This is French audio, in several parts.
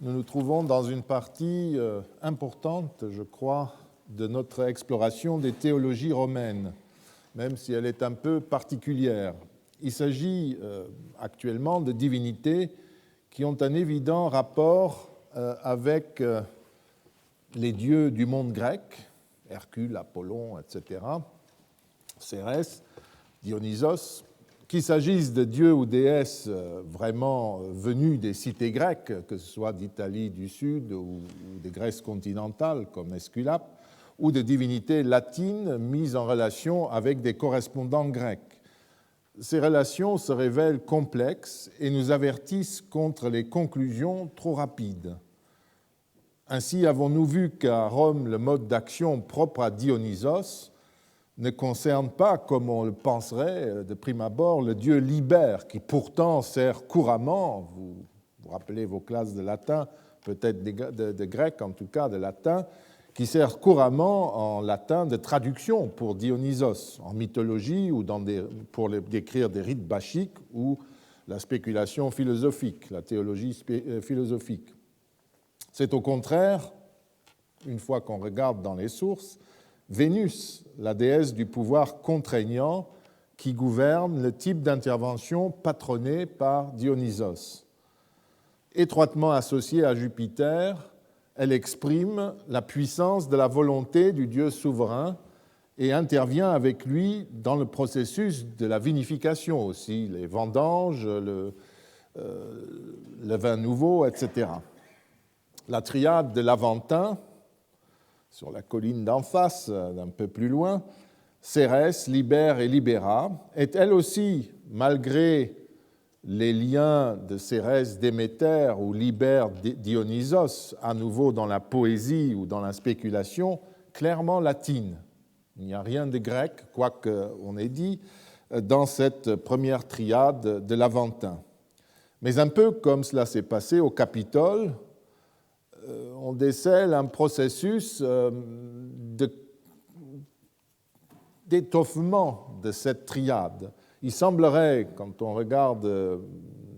nous nous trouvons dans une partie importante, je crois, de notre exploration des théologies romaines, même si elle est un peu particulière. Il s'agit actuellement de divinités qui ont un évident rapport avec les dieux du monde grec, Hercule, Apollon, etc., Cérès, Dionysos, qu'il s'agisse de dieux ou déesses vraiment venus des cités grecques, que ce soit d'Italie du Sud ou des Grèces continentales comme Esculape, ou de divinités latines mises en relation avec des correspondants grecs. Ces relations se révèlent complexes et nous avertissent contre les conclusions trop rapides. Ainsi, avons-nous vu qu'à Rome, le mode d'action propre à Dionysos ne concerne pas, comme on le penserait de prime abord, le dieu Liber, qui pourtant sert couramment, vous vous rappelez vos classes de latin, peut-être de grec, en tout cas de latin, qui sert couramment en latin de traduction pour Dionysos, en mythologie ou pour décrire des rites bachiques ou la spéculation philosophique, la théologie philosophique. C'est au contraire, une fois qu'on regarde dans les sources, Vénus, la déesse du pouvoir contraignant qui gouverne le type d'intervention patronnée par Dionysos. Étroitement associée à Jupiter, elle exprime la puissance de la volonté du Dieu souverain et intervient avec lui dans le processus de la vinification aussi, les vendanges, le vin nouveau, etc. La triade de l'Aventin, sur la colline d'en face, d'un peu plus loin, Cérès, Liber et Libera, est elle aussi, malgré les liens de Cérès Déméter ou Liber Dionysos, à nouveau dans la poésie ou dans la spéculation, clairement latine. Il n'y a rien de grec, quoique on ait dit, dans cette première triade de l'Aventin. Mais un peu comme cela s'est passé au Capitole, on décèle un processus d'étoffement de cette triade. Il semblerait, quand on regarde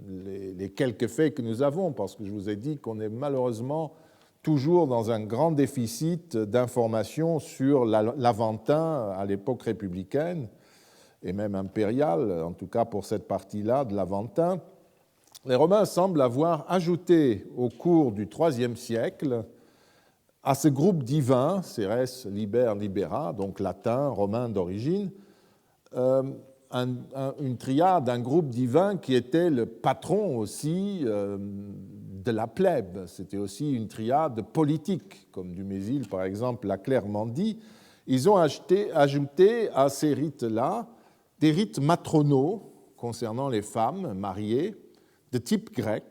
les quelques faits que nous avons, parce que je vous ai dit qu'on est malheureusement toujours dans un grand déficit d'informations sur l'Aventin à l'époque républicaine, et même impériale, en tout cas pour cette partie-là de l'Aventin, les Romains semblent avoir ajouté au cours du IIIe siècle à ce groupe divin, Cérès, Liber, Libera, donc latin, romain d'origine, une triade, un groupe divin qui était le patron aussi de la plèbe. C'était aussi une triade politique, comme Dumézil, par exemple, l'a clairement dit. Ils ont ajouté à ces rites-là des rites matronaux concernant les femmes mariées, de type grec,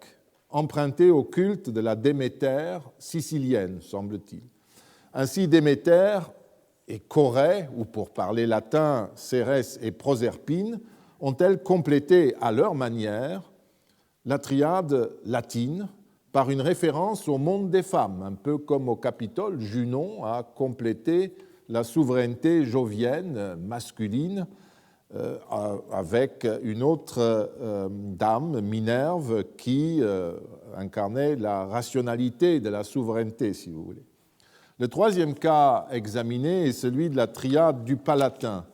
empruntés au culte de la Déméter sicilienne, semble-t-il. Ainsi, Déméter et Corée, ou pour parler latin, Cérès et Proserpine, ont-elles complété à leur manière la triade latine par une référence au monde des femmes, un peu comme au Capitole, Junon a complété la souveraineté jovienne masculine avec une autre dame, Minerve, qui incarnait la rationalité de la souveraineté, si vous voulez. Le troisième cas examiné est celui de la triade du Palatin.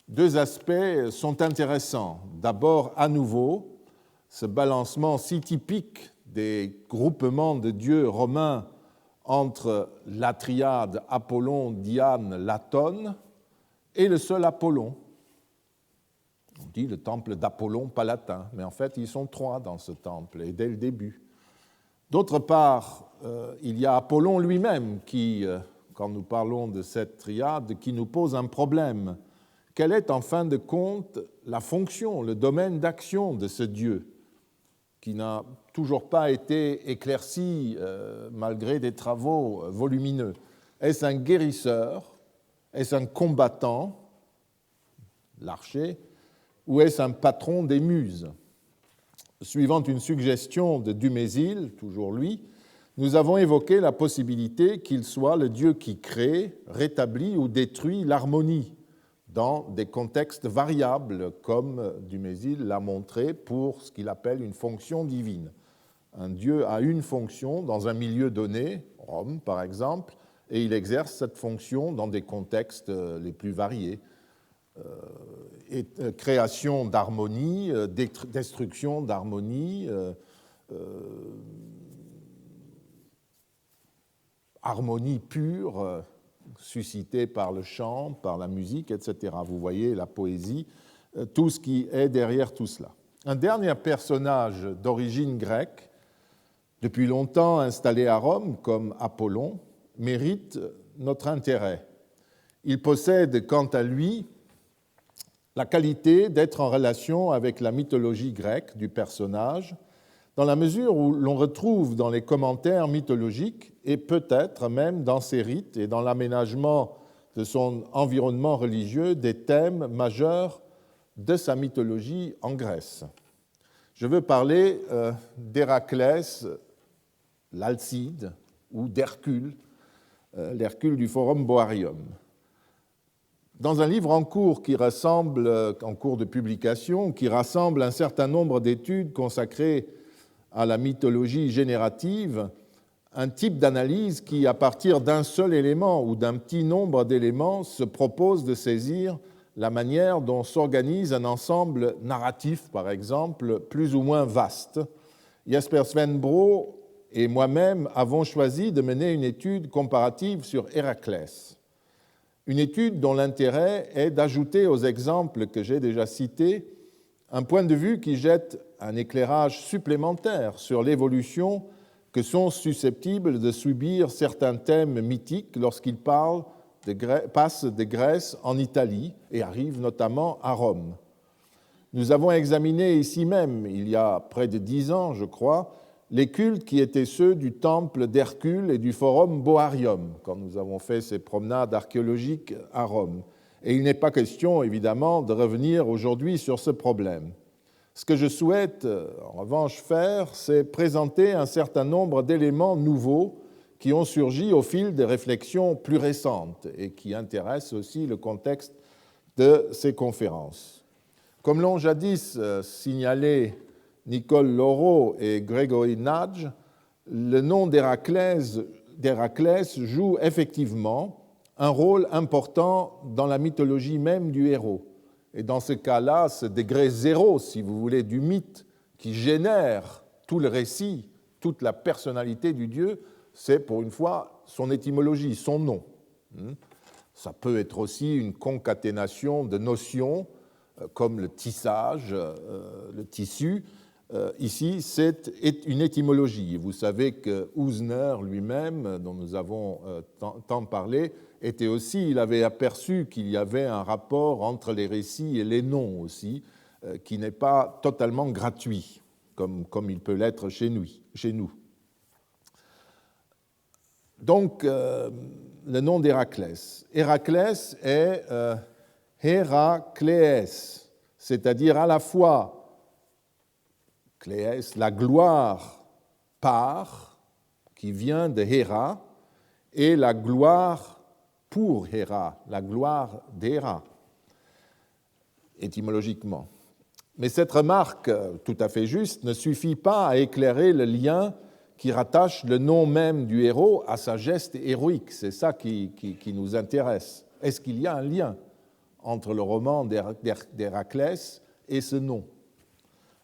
Deux aspects sont intéressants. D'abord, à nouveau, ce balancement si typique des groupements de dieux romains entre la triade Apollon, Diane, Latone et le seul Apollon. On dit le temple d'Apollon palatin, mais en fait, ils sont trois dans ce temple, et dès le début. D'autre part, il y a Apollon lui-même qui, quand nous parlons de cette triade, qui nous pose un problème. Quelle est, en fin de compte, la fonction, le domaine d'action de ce Dieu, qui n'a toujours pas été éclairci malgré des travaux volumineux? Est-ce un guérisseur? Est-ce un combattant, l'archer? Ou est-ce un patron des muses? Suivant une suggestion de Dumézil, toujours lui, nous avons évoqué la possibilité qu'il soit le Dieu qui crée, rétablit ou détruit l'harmonie dans des contextes variables, comme Dumézil l'a montré pour ce qu'il appelle une fonction divine. Un dieu a une fonction dans un milieu donné, Rome par exemple, et il exerce cette fonction dans des contextes les plus variés. Création d'harmonie, destruction d'harmonie, harmonie pure, suscitée par le chant, par la musique, etc. Vous voyez la poésie, tout ce qui est derrière tout cela. Un dernier personnage d'origine grecque, depuis longtemps installé à Rome comme Apollon, mérite notre intérêt. Il possède, quant à lui, la qualité d'être en relation avec la mythologie grecque du personnage, dans la mesure où l'on retrouve dans les commentaires mythologiques, et peut-être même dans ses rites et dans l'aménagement de son environnement religieux, des thèmes majeurs de sa mythologie en Grèce. Je veux parler d'Héraclès, l'Alcide, ou d'Hercule, l'Hercule du Forum Boarium. Dans un livre en cours en cours de publication, qui rassemble un certain nombre d'études consacrées à la mythologie générative, un type d'analyse qui, à partir d'un seul élément ou d'un petit nombre d'éléments, se propose de saisir la manière dont s'organise un ensemble narratif, par exemple, plus ou moins vaste. Jasper Svenbro et moi-même avons choisi de mener une étude comparative sur Héraclès. Une étude dont l'intérêt est d'ajouter aux exemples que j'ai déjà cités un point de vue qui jette un éclairage supplémentaire sur l'évolution que sont susceptibles de subir certains thèmes mythiques lorsqu'ils passent de Grèce en Italie et arrivent notamment à Rome. Nous avons examiné ici même, il y a près de 10 ans, je crois, les cultes qui étaient ceux du temple d'Hercule et du forum Boarium, quand nous avons fait ces promenades archéologiques à Rome. Et il n'est pas question, évidemment, de revenir aujourd'hui sur ce problème. Ce que je souhaite, en revanche, faire, c'est présenter un certain nombre d'éléments nouveaux qui ont surgi au fil des réflexions plus récentes et qui intéressent aussi le contexte de ces conférences. Comme l'ont jadis signalé Nicole Laureau et Gregory Nudge, le nom d'Héraclès joue effectivement un rôle important dans la mythologie même du héros. Et dans ce cas-là, ce degré zéro, si vous voulez, du mythe qui génère tout le récit, toute la personnalité du dieu, c'est pour une fois son étymologie, son nom. Ça peut être aussi une concaténation de notions comme le tissage, le tissu. Ici, c'est une étymologie. Vous savez que Usner lui-même, dont nous avons tant parlé, il avait aperçu qu'il y avait un rapport entre les récits et les noms aussi, qui n'est pas totalement gratuit, comme il peut l'être chez nous. Donc, le nom d'Héraclès. Héraclès est Hérakléès, c'est-à-dire à la fois Cléès, la gloire par, qui vient de Héra, et la gloire pour Héra, la gloire d'Héra, étymologiquement. Mais cette remarque, tout à fait juste, ne suffit pas à éclairer le lien qui rattache le nom même du héros à sa geste héroïque. C'est ça qui nous intéresse. Est-ce qu'il y a un lien entre le roman d'Héraclès et ce nom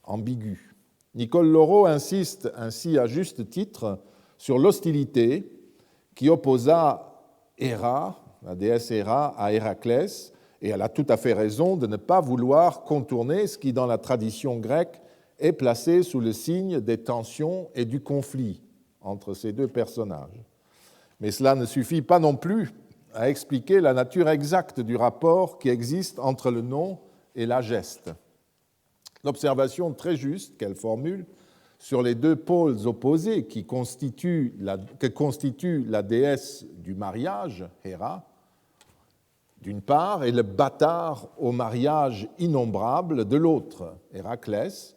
ambigu? Nicole Laureau insiste ainsi à juste titre sur l'hostilité qui opposa Héra, la déesse Héra, à Héraclès, et elle a tout à fait raison de ne pas vouloir contourner ce qui, dans la tradition grecque, est placé sous le signe des tensions et du conflit entre ces deux personnages. Mais cela ne suffit pas non plus à expliquer la nature exacte du rapport qui existe entre le nom et la geste. L'observation très juste qu'elle formule sur les deux pôles opposés que constitue la déesse du mariage, Héra, d'une part, et le bâtard au mariage innombrable de l'autre, Héraclès,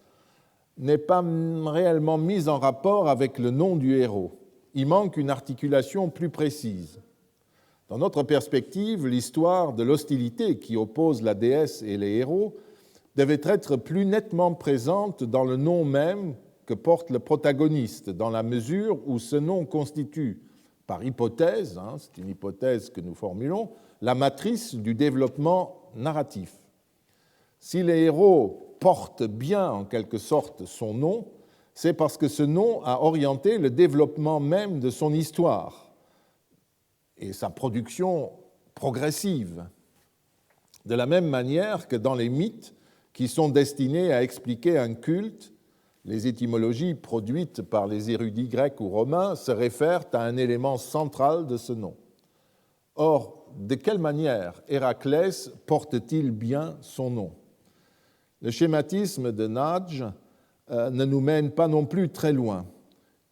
n'est pas réellement mise en rapport avec le nom du héros. Il manque une articulation plus précise. Dans notre perspective, l'histoire de l'hostilité qui oppose la déesse et les héros devait être plus nettement présente dans le nom même que porte le protagoniste, dans la mesure où ce nom constitue, par hypothèse, c'est une hypothèse que nous formulons, la matrice du développement narratif. Si les héros portent bien en quelque sorte son nom, c'est parce que ce nom a orienté le développement même de son histoire et sa production progressive. De la même manière que dans les mythes qui sont destinés à expliquer un culte, les étymologies produites par les érudits grecs ou romains se réfèrent à un élément central de ce nom. Or, de quelle manière Héraclès porte-t-il bien son nom ? Le schématisme de Nagy ne nous mène pas non plus très loin.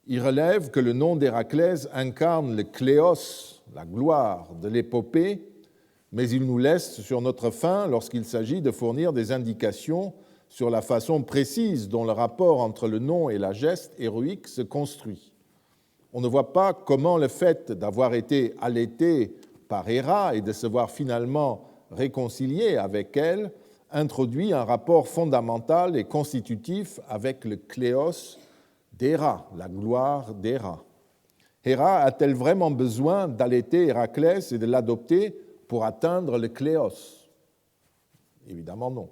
Il relève que le nom d'Héraclès incarne le kléos, la gloire de l'épopée, mais il nous laisse sur notre faim lorsqu'il s'agit de fournir des indications sur la façon précise dont le rapport entre le nom et la geste héroïque se construit. On ne voit pas comment le fait d'avoir été allaité par Héra et de se voir finalement réconcilié avec elle introduit un rapport fondamental et constitutif avec le kléos d'Héra, la gloire d'Héra. Héra a-t-elle vraiment besoin d'allaiter Héraclès et de l'adopter pour atteindre le kléos ? Évidemment non.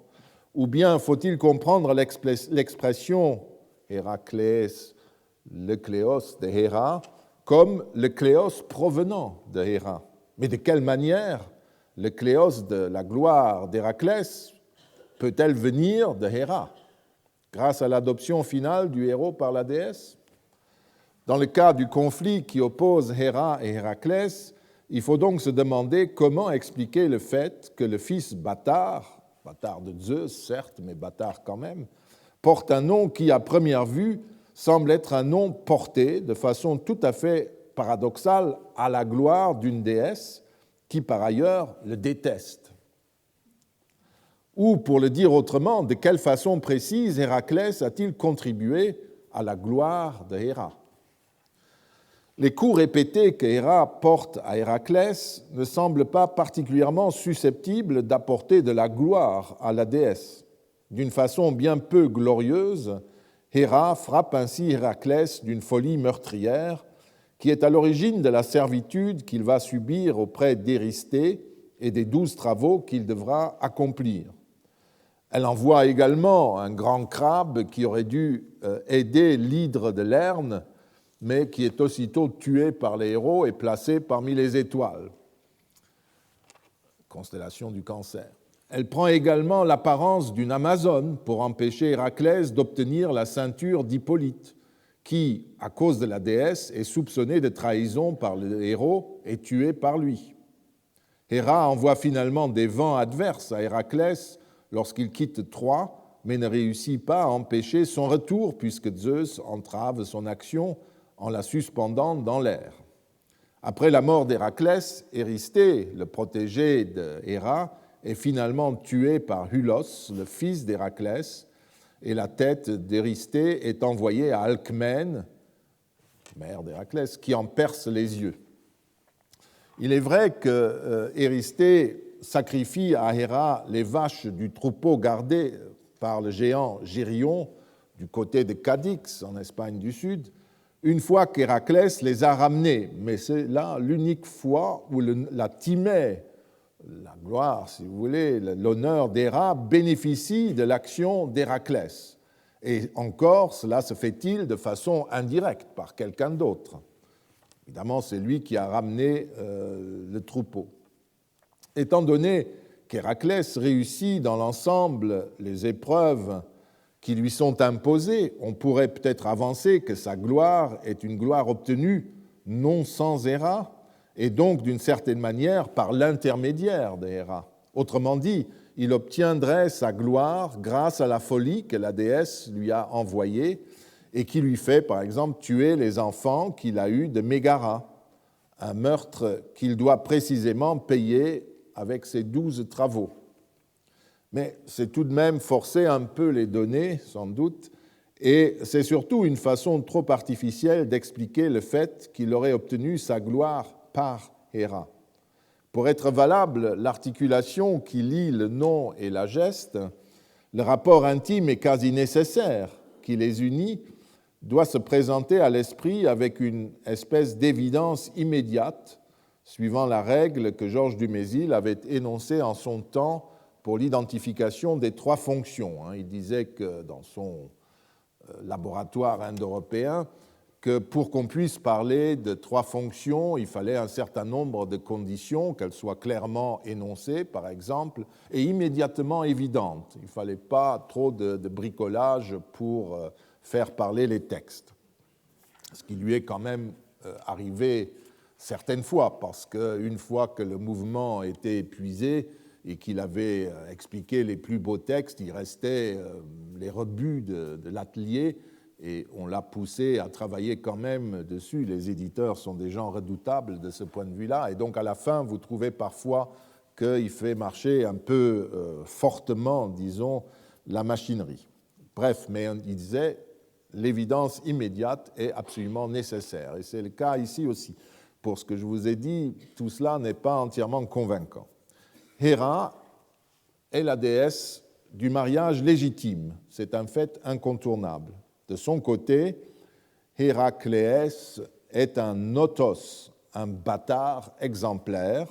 Ou bien faut-il comprendre l'expression Héraclès, le kléos de Héra, comme le kléos provenant de Héra ? Mais de quelle manière le kléos de la gloire d'Héraclès peut-elle venir de Héra, grâce à l'adoption finale du héros par la déesse ? Dans le cas du conflit qui oppose Héra et Héraclès, il faut donc se demander comment expliquer le fait que le fils bâtard de Zeus, certes, mais bâtard quand même, porte un nom qui, à première vue, semble être un nom porté de façon tout à fait paradoxale à la gloire d'une déesse qui, par ailleurs, le déteste. Ou, pour le dire autrement, de quelle façon précise Héraclès a-t-il contribué à la gloire de Héra ? Les coups répétés que Héra porte à Héraclès ne semblent pas particulièrement susceptibles d'apporter de la gloire à la déesse. D'une façon bien peu glorieuse, Héra frappe ainsi Héraclès d'une folie meurtrière qui est à l'origine de la servitude qu'il va subir auprès d'Éristée et des 12 travaux qu'il devra accomplir. Elle envoie également un grand crabe qui aurait dû aider l'hydre de Lerne, mais qui est aussitôt tué par les héros et placé parmi les étoiles, constellation du Cancer. Elle prend également l'apparence d'une Amazone pour empêcher Héraclès d'obtenir la ceinture d'Hippolyte, qui, à cause de la déesse, est soupçonnée de trahison par le héros et tué par lui. Héra envoie finalement des vents adverses à Héraclès lorsqu'il quitte Troie, mais ne réussit pas à empêcher son retour puisque Zeus entrave son action en la suspendant dans l'air. Après la mort d'Héraclès, Éristée, le protégé de Héra, est finalement tué par Hulos, le fils d'Héraclès, et la tête d'Éristée est envoyée à Alcmène, mère d'Héraclès, qui en perce les yeux. Il est vrai que Éristée sacrifie à Héra les vaches du troupeau gardé par le géant Gérion du côté de Cadix, en Espagne du Sud, une fois qu'Héraclès les a ramenés. Mais c'est là l'unique fois où la Timée, la gloire, si vous voulez, l'honneur d'Héra bénéficie de l'action d'Héraclès. Et encore, cela se fait-il de façon indirecte, par quelqu'un d'autre. Évidemment, c'est lui qui a ramené le troupeau. Étant donné qu'Héraclès réussit dans l'ensemble les épreuves qui lui sont imposées, on pourrait peut-être avancer que sa gloire est une gloire obtenue non sans Héra, et donc d'une certaine manière par l'intermédiaire de Héra. Autrement dit, il obtiendrait sa gloire grâce à la folie que la déesse lui a envoyée et qui lui fait, par exemple, tuer les enfants qu'il a eus de Mégara, un meurtre qu'il doit précisément payer avec ses 12 travaux. Mais c'est tout de même forcer un peu les données, sans doute, et c'est surtout une façon trop artificielle d'expliquer le fait qu'il aurait obtenu sa gloire par Héra. Pour être valable, l'articulation qui lie le nom et la geste, le rapport intime et quasi nécessaire qui les unit, doit se présenter à l'esprit avec une espèce d'évidence immédiate, suivant la règle que Georges Dumézil avait énoncée en son temps pour l'identification des trois fonctions. Il disait que dans son laboratoire indo-européen, que pour qu'on puisse parler de trois fonctions, il fallait un certain nombre de conditions, qu'elles soient clairement énoncées, par exemple, et immédiatement évidentes. Il ne fallait pas trop de bricolage pour faire parler les textes. Ce qui lui est quand même arrivé certaines fois, parce qu'une fois que le mouvement était épuisé et qu'il avait expliqué les plus beaux textes, il restait les rebuts de l'atelier, et on l'a poussé à travailler quand même dessus. Les éditeurs sont des gens redoutables de ce point de vue-là, et donc à la fin, vous trouvez parfois qu'il fait marcher un peu fortement, disons, la machinerie. Bref, mais il disait, l'évidence immédiate est absolument nécessaire, et c'est le cas ici aussi. Pour ce que je vous ai dit, tout cela n'est pas entièrement convaincant. Héra est la déesse du mariage légitime, c'est un fait incontournable. De son côté, Héraclès est un notos, un bâtard exemplaire,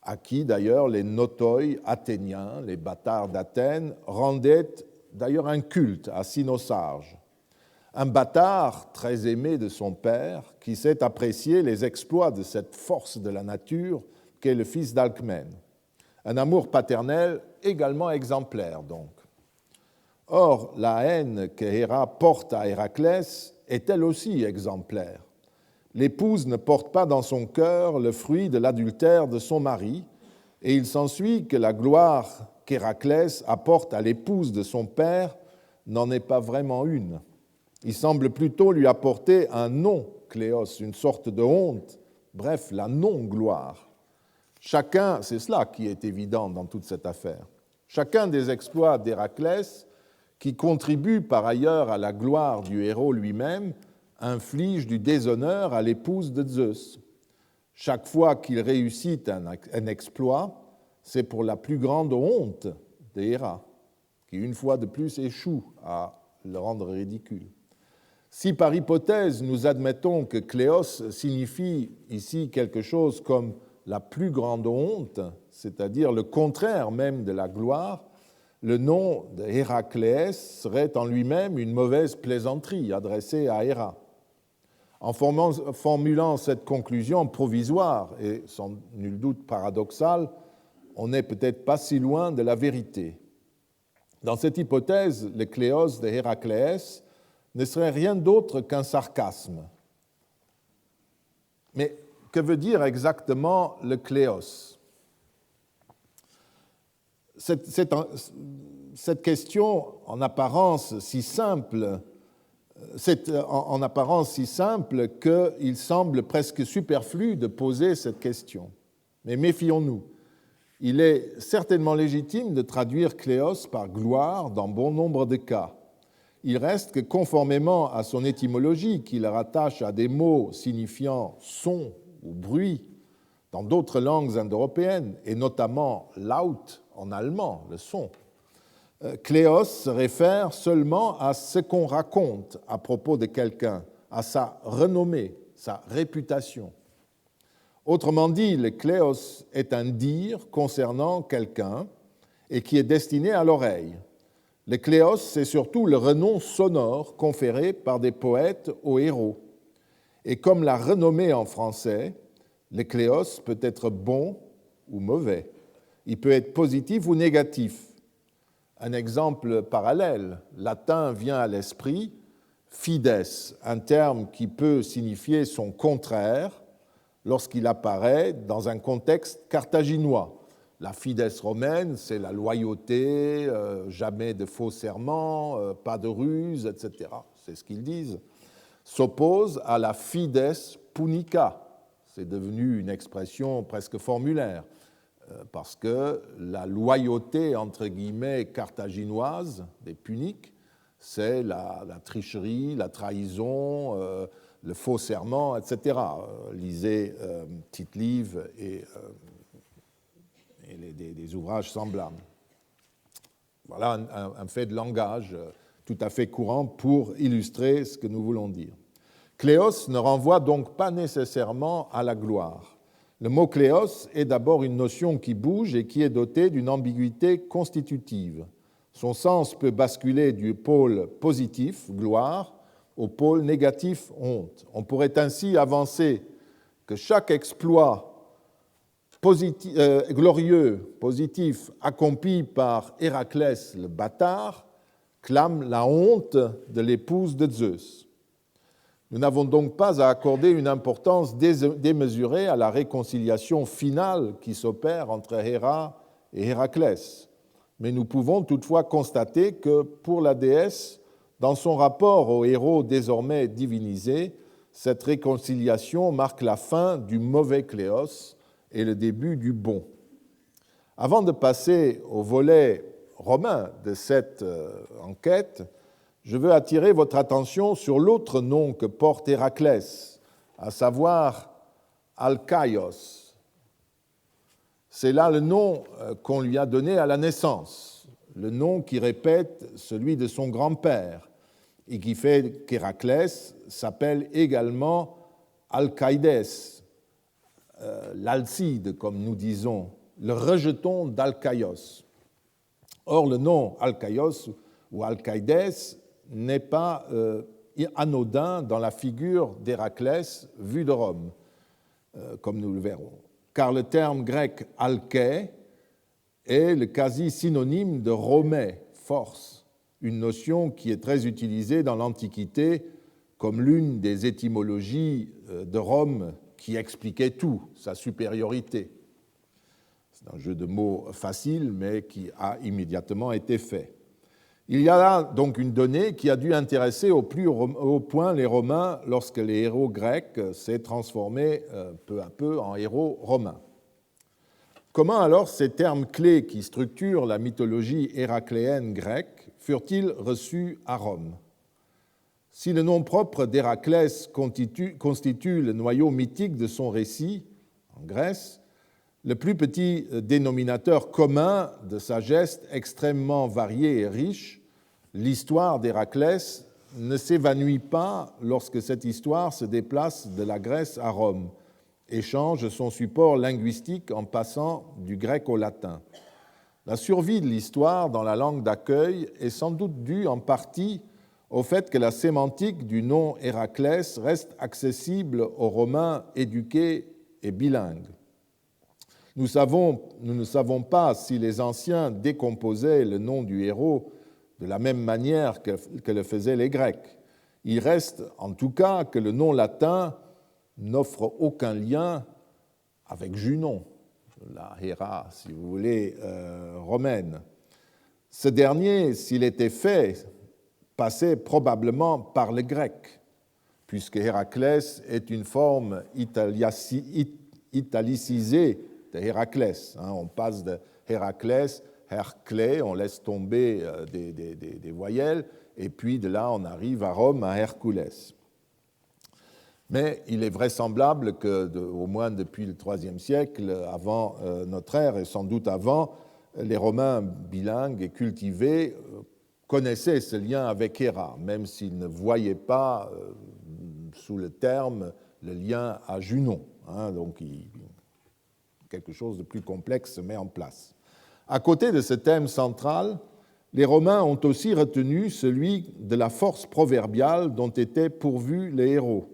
à qui d'ailleurs les notoi athéniens, les bâtards d'Athènes, rendaient d'ailleurs un culte à Cynosarge. Un bâtard très aimé de son père, qui sait apprécier les exploits de cette force de la nature qu'est le fils d'Alcmène. Un amour paternel également exemplaire, donc. Or, la haine que Héra porte à Héraclès est elle aussi exemplaire. L'épouse ne porte pas dans son cœur le fruit de l'adultère de son mari, et il s'ensuit que la gloire qu'Héraclès apporte à l'épouse de son père n'en est pas vraiment une. Il semble plutôt lui apporter un non-cléos, une sorte de honte, bref, la non-gloire. Chacun, c'est cela qui est évident dans toute cette affaire, chacun des exploits d'Héraclès, qui contribue par ailleurs à la gloire du héros lui-même, inflige du déshonneur à l'épouse de Zeus. Chaque fois qu'il réussit un exploit, c'est pour la plus grande honte de Héra, qui une fois de plus échoue à le rendre ridicule. Si par hypothèse nous admettons que Cléos signifie ici quelque chose comme la plus grande honte, c'est-à-dire le contraire même de la gloire, le nom de Héraclès serait en lui-même une mauvaise plaisanterie adressée à Héra. En formulant cette conclusion provisoire et sans nul doute paradoxale, on n'est peut-être pas si loin de la vérité. Dans cette hypothèse, le Cléos de Héraclès ne serait rien d'autre qu'un sarcasme. Mais que veut dire exactement le Cléos ? Cette question en apparence si simple, qu'il semble presque superflu de poser cette question. Mais méfions-nous. Il est certainement légitime de traduire Cléos par gloire dans bon nombre de cas. Il reste que, conformément à son étymologie, qui le rattache à des mots signifiant son ou bruit dans d'autres langues indo-européennes, et notamment laut en allemand, le son, Cléos se réfère seulement à ce qu'on raconte à propos de quelqu'un, à sa renommée, sa réputation. Autrement dit, le Cléos est un dire concernant quelqu'un et qui est destiné à l'oreille. Le Cléos, c'est surtout le renom sonore conféré par des poètes aux héros. Et comme la renommée en français, le Cléos peut être bon ou mauvais. Il peut être positif ou négatif. Un exemple parallèle, latin vient à l'esprit, fides, un terme qui peut signifier son contraire lorsqu'il apparaît dans un contexte carthaginois. La fides romaine, c'est la loyauté, jamais de faux serments, pas de ruse, etc. C'est ce qu'ils disent. S'oppose à la fides punica. C'est devenu une expression presque formulaire, parce que la loyauté, entre guillemets, carthaginoise des Puniques, c'est la tricherie, la trahison, le faux serment, etc. Lisez Tite-Live et des ouvrages semblables. Voilà un fait de langage tout à fait courant pour illustrer ce que nous voulons dire. Kléos ne renvoie donc pas nécessairement à la gloire. Le mot kléos est d'abord une notion qui bouge et qui est dotée d'une ambiguïté constitutive. Son sens peut basculer du pôle positif, gloire, au pôle négatif, honte. On pourrait ainsi avancer que chaque exploit glorieux, positif, accompli par Héraclès le bâtard, clame la honte de l'épouse de Zeus. Nous n'avons donc pas à accorder une importance démesurée à la réconciliation finale qui s'opère entre Héra et Héraclès. Mais nous pouvons toutefois constater que pour la déesse, dans son rapport au héros désormais divinisé, cette réconciliation marque la fin du mauvais Kléos et le début du bon. Avant de passer au volet romain de cette enquête, je veux attirer votre attention sur l'autre nom que porte Héraclès, à savoir Alcaïos. C'est là le nom qu'on lui a donné à la naissance, le nom qui répète celui de son grand-père et qui fait qu'Héraclès s'appelle également Alcaïdès, l'Alcide, comme nous disons, le rejeton d'Alcaïos. Or, le nom Alcaïos ou Alcaïdès n'est pas anodin dans la figure d'Héraclès vue de Rome, comme nous le verrons, car le terme grec alké est le quasi-synonyme de romais, force, une notion qui est très utilisée dans l'Antiquité comme l'une des étymologies de Rome qui expliquait tout, sa supériorité. C'est un jeu de mots facile, mais qui a immédiatement été fait. Il y a là donc une donnée qui a dû intéresser au plus haut point les Romains lorsque les héros grecs s'est transformés peu à peu en héros romains. Comment alors ces termes clés qui structurent la mythologie héracléenne grecque furent-ils reçus à Rome? Si le nom propre d'Héraclès constitue le noyau mythique de son récit en Grèce, le plus petit dénominateur commun de sa geste extrêmement variée et riche, l'histoire d'Héraclès, ne s'évanouit pas lorsque cette histoire se déplace de la Grèce à Rome et change son support linguistique en passant du grec au latin. La survie de l'histoire dans la langue d'accueil est sans doute due en partie au fait que la sémantique du nom Héraclès reste accessible aux Romains éduqués et bilingues. Nous ne savons pas si les anciens décomposaient le nom du héros de la même manière que le faisaient les Grecs. Il reste en tout cas que le nom latin n'offre aucun lien avec Junon, la Héra, si vous voulez, romaine. Ce dernier, s'il était fait, passait probablement par le grec, puisque Héraclès est une forme italicisée de Héraclès. On passe de Héraclès, Herclès, on laisse tomber des voyelles, et puis de là on arrive à Rome, à Hercules. Mais il est vraisemblable que, au moins depuis le IIIe siècle, avant notre ère, et sans doute avant, les Romains bilingues et cultivés connaissaient ce lien avec Héra, même s'ils ne voyaient pas sous le terme le lien à Junon. Donc quelque chose de plus complexe se met en place. À côté de ce thème central, les Romains ont aussi retenu celui de la force proverbiale dont étaient pourvus les héros.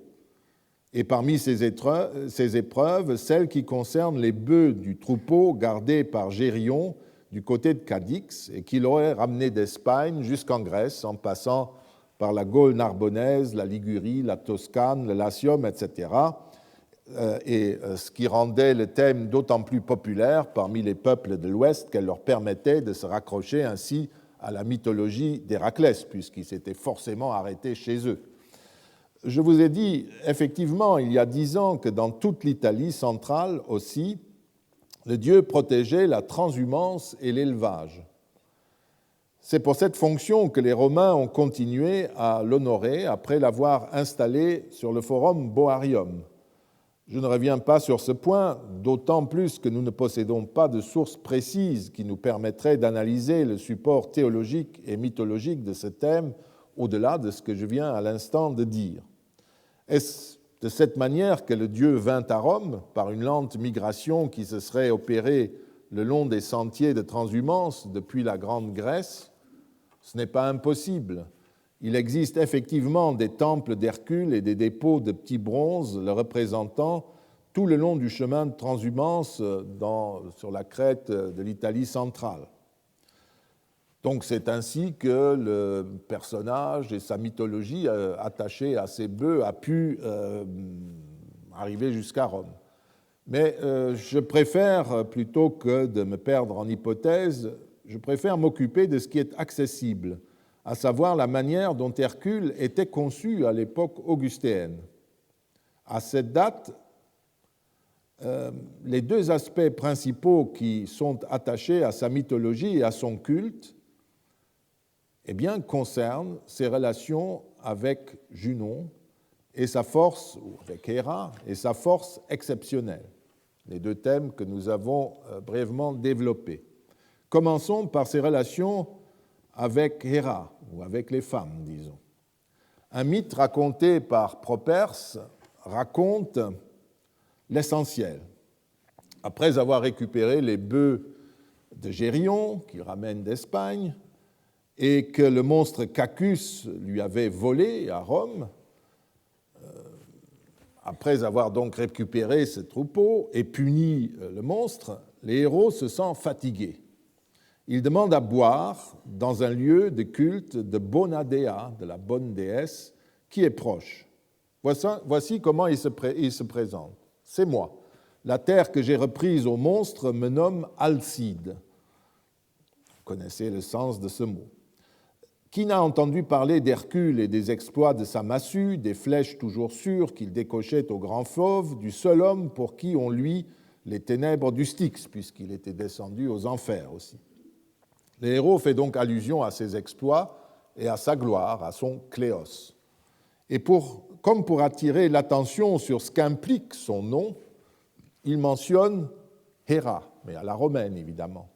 Et parmi ces épreuves, celle qui concerne les bœufs du troupeau gardé par Gérion du côté de Cadix et qui l'aurait ramené d'Espagne jusqu'en Grèce en passant par la Gaule narbonnaise, la Ligurie, la Toscane, le Latium, etc. Et ce qui rendait le thème d'autant plus populaire parmi les peuples de l'Ouest qu'elle leur permettait de se raccrocher ainsi à la mythologie d'Héraclès, puisqu'il s'était forcément arrêté chez eux. Je vous ai dit, effectivement, il y a 10 ans, que dans toute l'Italie centrale aussi, le dieu protégeait la transhumance et l'élevage. C'est pour cette fonction que les Romains ont continué à l'honorer après l'avoir installé sur le forum Boarium. Je ne reviens pas sur ce point, d'autant plus que nous ne possédons pas de sources précises qui nous permettraient d'analyser le support théologique et mythologique de ce thème au-delà de ce que je viens à l'instant de dire. Est-ce de cette manière que le Dieu vint à Rome par une lente migration qui se serait opérée le long des sentiers de transhumance depuis la Grande Grèce? Ce n'est pas impossible. Il existe effectivement des temples d'Hercule et des dépôts de petits bronzes le représentant tout le long du chemin de transhumance sur la crête de l'Italie centrale. Donc c'est ainsi que le personnage et sa mythologie attachée à ces bœufs a pu arriver jusqu'à Rome. Mais je préfère, plutôt que de me perdre en hypothèses, je préfère m'occuper de ce qui est accessible, à savoir la manière dont Hercule était conçu à l'époque augustéenne. À cette date, les deux aspects principaux qui sont attachés à sa mythologie et à son culte concernent ses relations avec Junon et sa force, ou avec Héra, et sa force exceptionnelle, les deux thèmes que nous avons brièvement développés. Commençons par ses relations avec Héra, ou avec les femmes, disons. Un mythe raconté par Properce raconte l'essentiel. Après avoir récupéré les bœufs de Gérion, qu'il ramène d'Espagne, et que le monstre Cacus lui avait volé à Rome, après avoir donc récupéré ce troupeau et puni le monstre, les héros se sentent fatigués. Ils demandent à boire dans un lieu de culte de Bonadea, de la bonne déesse, qui est proche. Voici comment il se présente. C'est moi. La terre que j'ai reprise au monstre me nomme Alcide. Vous connaissez le sens de ce mot. Qui n'a entendu parler d'Hercule et des exploits de sa massue, des flèches toujours sûres qu'il décochait au grand fauve, du seul homme pour qui on luit les ténèbres du Styx, puisqu'il était descendu aux enfers aussi. Le héros fait donc allusion à ses exploits et à sa gloire, à son Cléos. Et comme pour attirer l'attention sur ce qu'implique son nom, il mentionne Héra, mais à la romaine évidemment.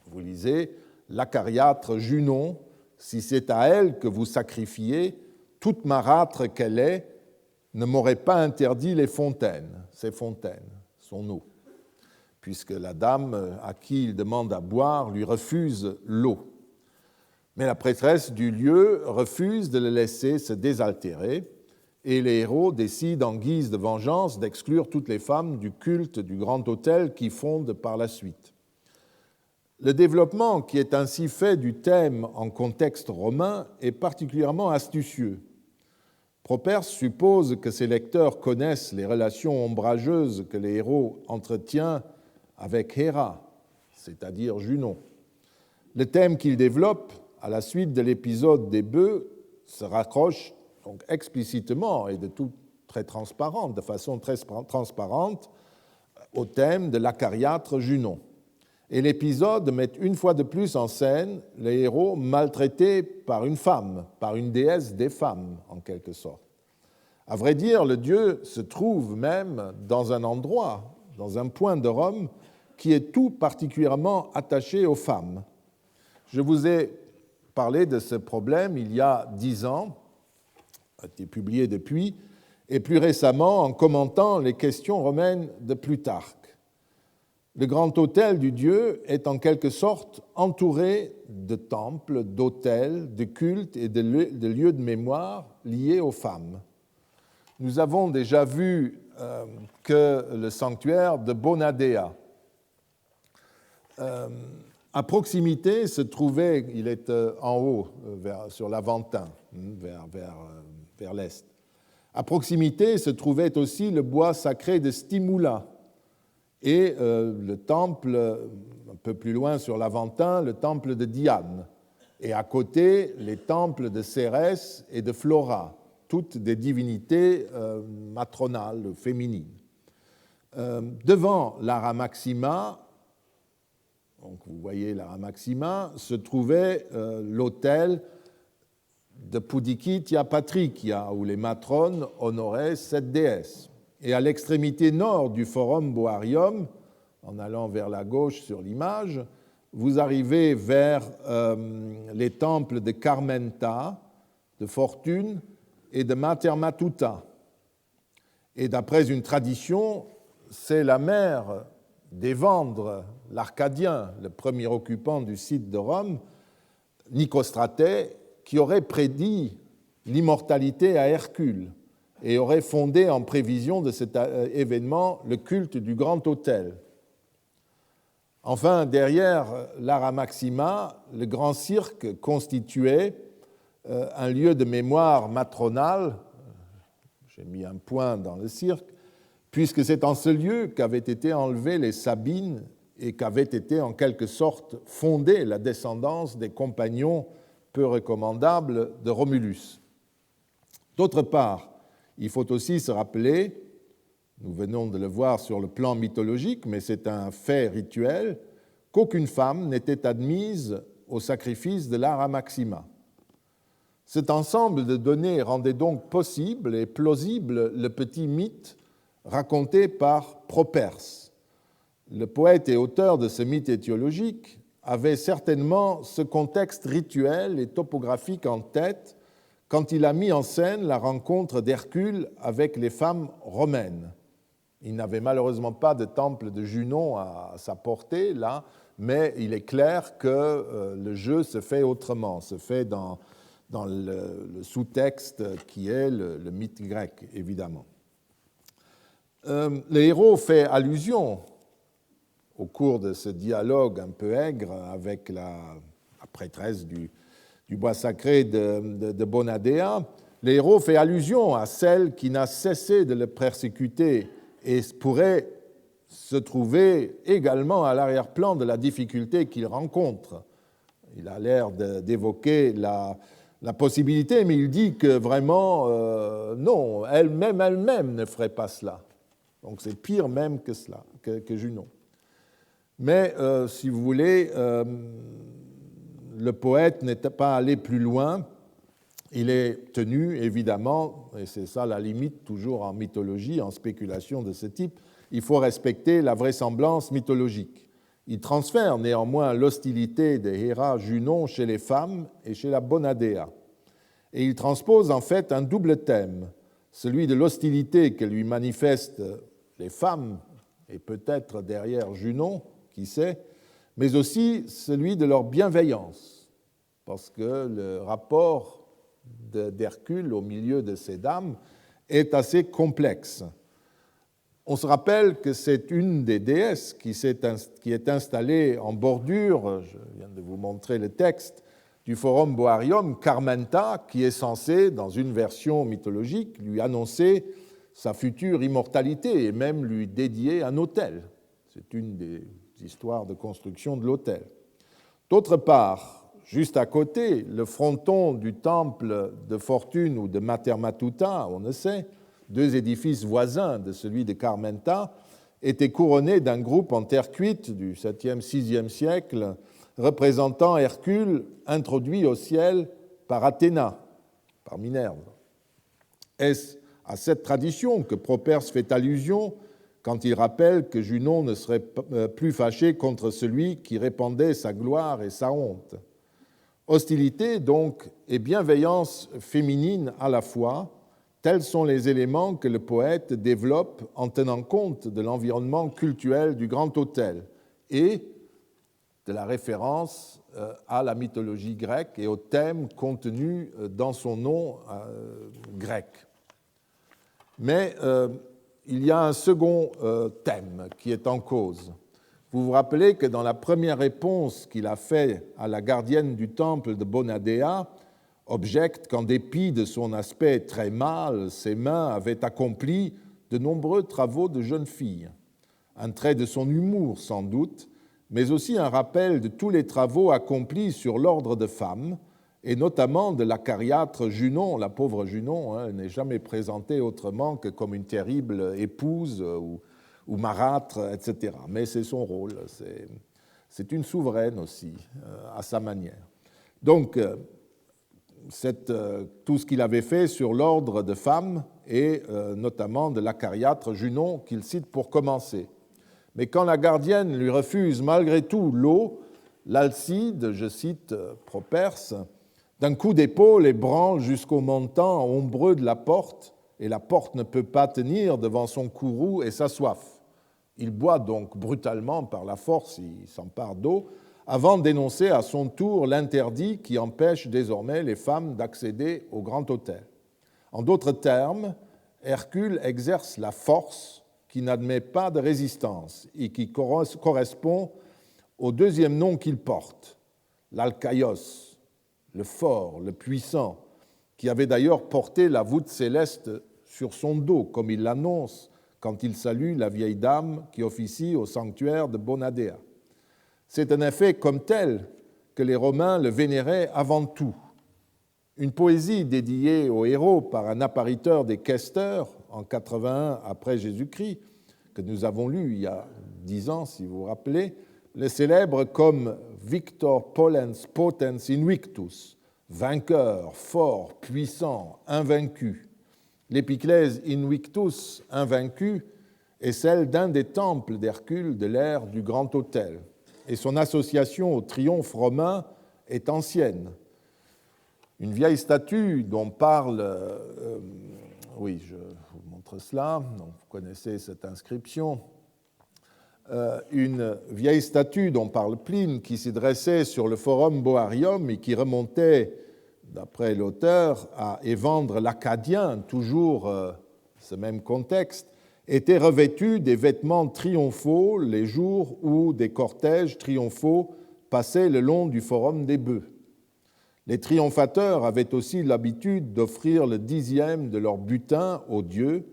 Vous lisez « L'acariâtre Junon, si c'est à elle que vous sacrifiez, toute marâtre qu'elle est, ne m'aurait pas interdit les fontaines, ces fontaines, son eau, puisque la dame à qui il demande à boire lui refuse l'eau. Mais la prêtresse du lieu refuse de le laisser se désaltérer, et les héros décident en guise de vengeance d'exclure toutes les femmes du culte du grand autel qui fonde par la suite. Le développement qui est ainsi fait du thème en contexte romain est particulièrement astucieux. Properce suppose que ses lecteurs connaissent les relations ombrageuses que les héros entretiennent avec Héra, c'est-à-dire Junon. Le thème qu'il développe à la suite de l'épisode des bœufs se raccroche donc explicitement et de façon très transparente au thème de l'acariâtre Junon. Et l'épisode met une fois de plus en scène les héros maltraités par une femme, par une déesse des femmes, en quelque sorte. À vrai dire, le dieu se trouve même dans un endroit, dans un point de Rome, qui est tout particulièrement attaché aux femmes. Je vous ai parlé de ce problème il y a 10 ans, a été publié depuis, et plus récemment en commentant les questions romaines de Plutarque. Le grand autel du dieu est en quelque sorte entouré de temples, d'autels, de cultes et de lieux de mémoire liés aux femmes. Nous avons déjà vu que le sanctuaire de Bonadea, à proximité se trouvait, il est en haut, sur l'Aventin, vers l'est. À proximité se trouvait aussi le bois sacré de Stimula, et le temple, un peu plus loin sur l'Aventin, le temple de Diane, et à côté, les temples de Cérès et de Flora, toutes des divinités matronales, féminines. Devant l'Ara Maxima, donc vous voyez l'Ara Maxima, se trouvait l'autel de Pudicitia Patricia, où les matrones honoraient cette déesse. Et à l'extrémité nord du Forum Boarium, en allant vers la gauche sur l'image, vous arrivez vers les temples de Carmenta, de Fortune et de Mater Matuta. Et d'après une tradition, c'est la mère d'Évandre, l'Arcadien, le premier occupant du site de Rome, Nicostratée, qui aurait prédit l'immortalité à Hercule et aurait fondé en prévision de cet événement le culte du Grand Autel. Enfin, derrière l'Ara Maxima, le grand cirque constituait un lieu de mémoire matronale, j'ai mis un point dans le cirque, puisque c'est en ce lieu qu'avaient été enlevées les Sabines et qu'avait été en quelque sorte fondée la descendance des compagnons peu recommandables de Romulus. D'autre part, il faut aussi se rappeler, nous venons de le voir sur le plan mythologique, mais c'est un fait rituel, qu'aucune femme n'était admise au sacrifice de l'Ara Maxima. Cet ensemble de données rendait donc possible et plausible le petit mythe raconté par Properce. Le poète et auteur de ce mythe étiologique avait certainement ce contexte rituel et topographique en tête quand il a mis en scène la rencontre d'Hercule avec les femmes romaines. Il n'avait malheureusement pas de temple de Junon à sa portée, là, mais il est clair que le jeu se fait autrement, se fait dans le sous-texte qui est le mythe grec, évidemment. Le héros fait allusion, au cours de ce dialogue un peu aigre avec la prêtresse du bois sacré de Bonadea, le héros fait allusion à celle qui n'a cessé de le persécuter et pourrait se trouver également à l'arrière-plan de la difficulté qu'il rencontre. Il a l'air d'évoquer la possibilité, mais il dit que vraiment, non, elle-même ne ferait pas cela. Donc c'est pire même que cela, que Junon. Mais, si vous voulez, le poète n'est pas allé plus loin. Il est tenu, évidemment, et c'est ça la limite toujours en mythologie, en spéculation de ce type, il faut respecter la vraisemblance mythologique. Il transfère néanmoins l'hostilité de Héra Junon chez les femmes et chez la Bonadea. Et il transpose en fait un double thème, celui de l'hostilité que lui manifestent les femmes, et peut-être derrière Junon, qui sait, mais aussi celui de leur bienveillance, parce que le rapport d'Hercule au milieu de ces dames est assez complexe. On se rappelle que c'est une des déesses qui est installée en bordure, je viens de vous montrer le texte, du Forum Boarium, Carmenta, qui est censée, dans une version mythologique, lui annoncer sa future immortalité et même lui dédier un autel. C'est une des histoires de construction de l'autel. D'autre part, juste à côté, le fronton du temple de Fortune ou de Mater Matuta, on ne sait, deux édifices voisins de celui de Carmenta, était couronné d'un groupe en terre cuite du 7e, 6e siècle, représentant Hercule introduit au ciel par Athéna, par Minerve. Est-ce à cette tradition que Properce fait allusion quand il rappelle que Junon ne serait plus fâché contre celui qui répandait sa gloire et sa honte? Hostilité, donc, et bienveillance féminine à la fois, tels sont les éléments que le poète développe en tenant compte de l'environnement cultuel du Grand Autel et de la référence à la mythologie grecque et au thème contenu dans son nom grec. Mais il y a un second thème qui est en cause. Vous vous rappelez que dans la première réponse qu'il a faite à la gardienne du temple de Bonadea, objecte qu'en dépit de son aspect très mâle, ses mains avaient accompli de nombreux travaux de jeune fille. Un trait de son humour, sans doute, mais aussi un rappel de tous les travaux accomplis sur l'ordre de femmes, et notamment de l'acariâtre Junon. La pauvre Junon n'est jamais présentée autrement que comme une terrible épouse ou marâtre, etc. Mais c'est son rôle, c'est une souveraine aussi, à sa manière. Donc, tout ce qu'il avait fait sur l'ordre de femmes et notamment de l'acariâtre Junon qu'il cite pour commencer. Mais quand la gardienne lui refuse malgré tout l'eau, l'Alcide, je cite Properce, d'un coup d'épaule ébranle jusqu'au montant ombreux de la porte, et la porte ne peut pas tenir devant son courroux et sa soif. Il boit donc brutalement par la force, il s'empare d'eau, avant d'énoncer à son tour l'interdit qui empêche désormais les femmes d'accéder au grand autel. En d'autres termes, Hercule exerce la force qui n'admet pas de résistance et qui correspond au deuxième nom qu'il porte, l'Alcaïos, le fort, le puissant, qui avait d'ailleurs porté la voûte céleste sur son dos, comme il l'annonce quand il salue la vieille dame qui officie au sanctuaire de Bonadea. C'est en effet comme tel que les Romains le vénéraient avant tout. Une poésie dédiée au héros par un appariteur des questeurs en 81 après Jésus-Christ, que nous avons lu il y a 10 ans, si vous vous rappelez, le célèbre comme Victor Pollens Potens Invictus, vainqueur, fort, puissant, invaincu. L'épiclèse Invictus, invaincu, est celle d'un des temples d'Hercule de l'ère du Grand Autel, et son association au triomphe romain est ancienne. Une vieille statue dont parle, oui, je vous montre cela, donc vous connaissez cette inscription, une vieille statue dont parle Pline qui s'y dressait sur le Forum Boarium et qui remontait, d'après l'auteur, à Évandre l'Acadien, toujours ce même contexte, était revêtue des vêtements triomphaux les jours où des cortèges triomphaux passaient le long du Forum des Bœufs. Les triomphateurs avaient aussi l'habitude d'offrir le 10e de leur butin au dieu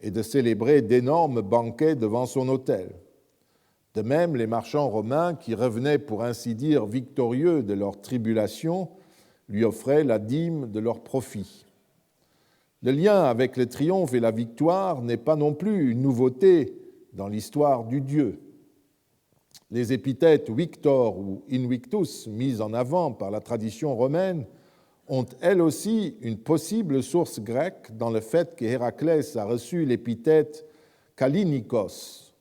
et de célébrer d'énormes banquets devant son autel. De même, les marchands romains, qui revenaient pour ainsi dire victorieux de leur tribulation, lui offraient la dîme de leurs profits. Le lien avec le triomphe et la victoire n'est pas non plus une nouveauté dans l'histoire du dieu. Les épithètes Victor ou Invictus, mises en avant par la tradition romaine, ont elles aussi une possible source grecque dans le fait qu'Héraclès a reçu l'épithète Kallinikos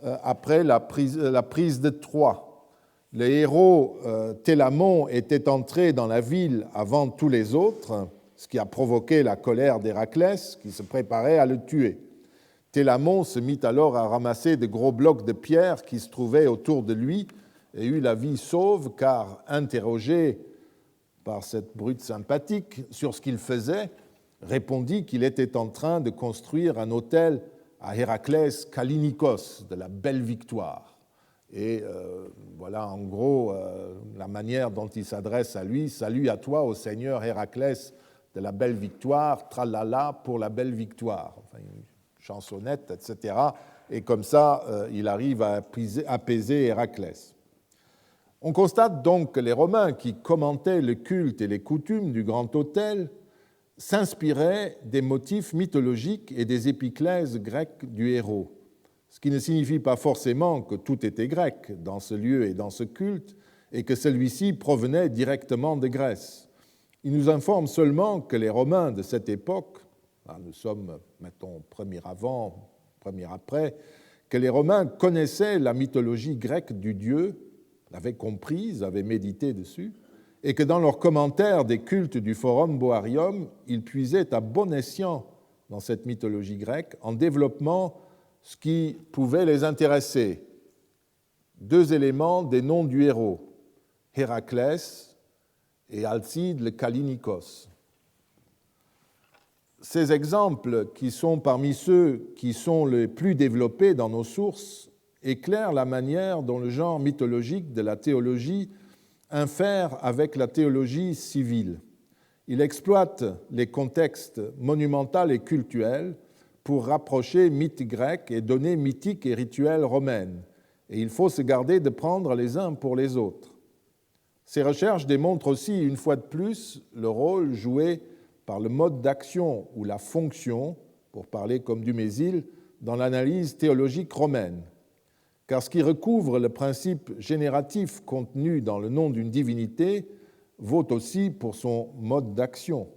après la prise de Troie. Le héros Télamon était entré dans la ville avant tous les autres, ce qui a provoqué la colère d'Héraclès, qui se préparait à le tuer. Télamon se mit alors à ramasser de gros blocs de pierre qui se trouvaient autour de lui et eut la vie sauve, car, interrogé par cette brute sympathique sur ce qu'il faisait, répondit qu'il était en train de construire un autel à Héraclès Kallinikos, de la belle victoire. Et voilà en gros la manière dont il s'adresse à lui. « Salut à toi, ô Seigneur Héraclès de la belle victoire, tralala pour la belle victoire ». Enfin, une chansonnette, etc. Et comme ça, il arrive à apaiser Héraclès. On constate donc que les Romains qui commentaient le culte et les coutumes du Grand Autel s'inspiraient des motifs mythologiques et des épiclèses grecques du héros, ce qui ne signifie pas forcément que tout était grec dans ce lieu et dans ce culte, et que celui-ci provenait directement de Grèce. Il nous informe seulement que les Romains de cette époque, nous sommes, mettons, premier avant, premier après, que les Romains connaissaient la mythologie grecque du dieu, l'avaient comprise, avaient médité dessus, et que dans leurs commentaires des cultes du Forum Boarium, ils puisaient à bon escient dans cette mythologie grecque en développant ce qui pouvait les intéresser. 2 éléments des noms du héros, Héraclès et Alcide le Kallinikos. Ces exemples, qui sont parmi ceux qui sont les plus développés dans nos sources, éclairent la manière dont le genre mythologique de la théologie infère avec la théologie civile. Il exploite les contextes monumental et cultuels pour rapprocher mythes grecs et données mythiques et rituelles romaines, et il faut se garder de prendre les uns pour les autres. Ces recherches démontrent aussi, une fois de plus, le rôle joué par le mode d'action ou la fonction, pour parler comme Dumézil, dans l'analyse théologique romaine. Car ce qui recouvre le principe génératif contenu dans le nom d'une divinité vaut aussi pour son mode d'action.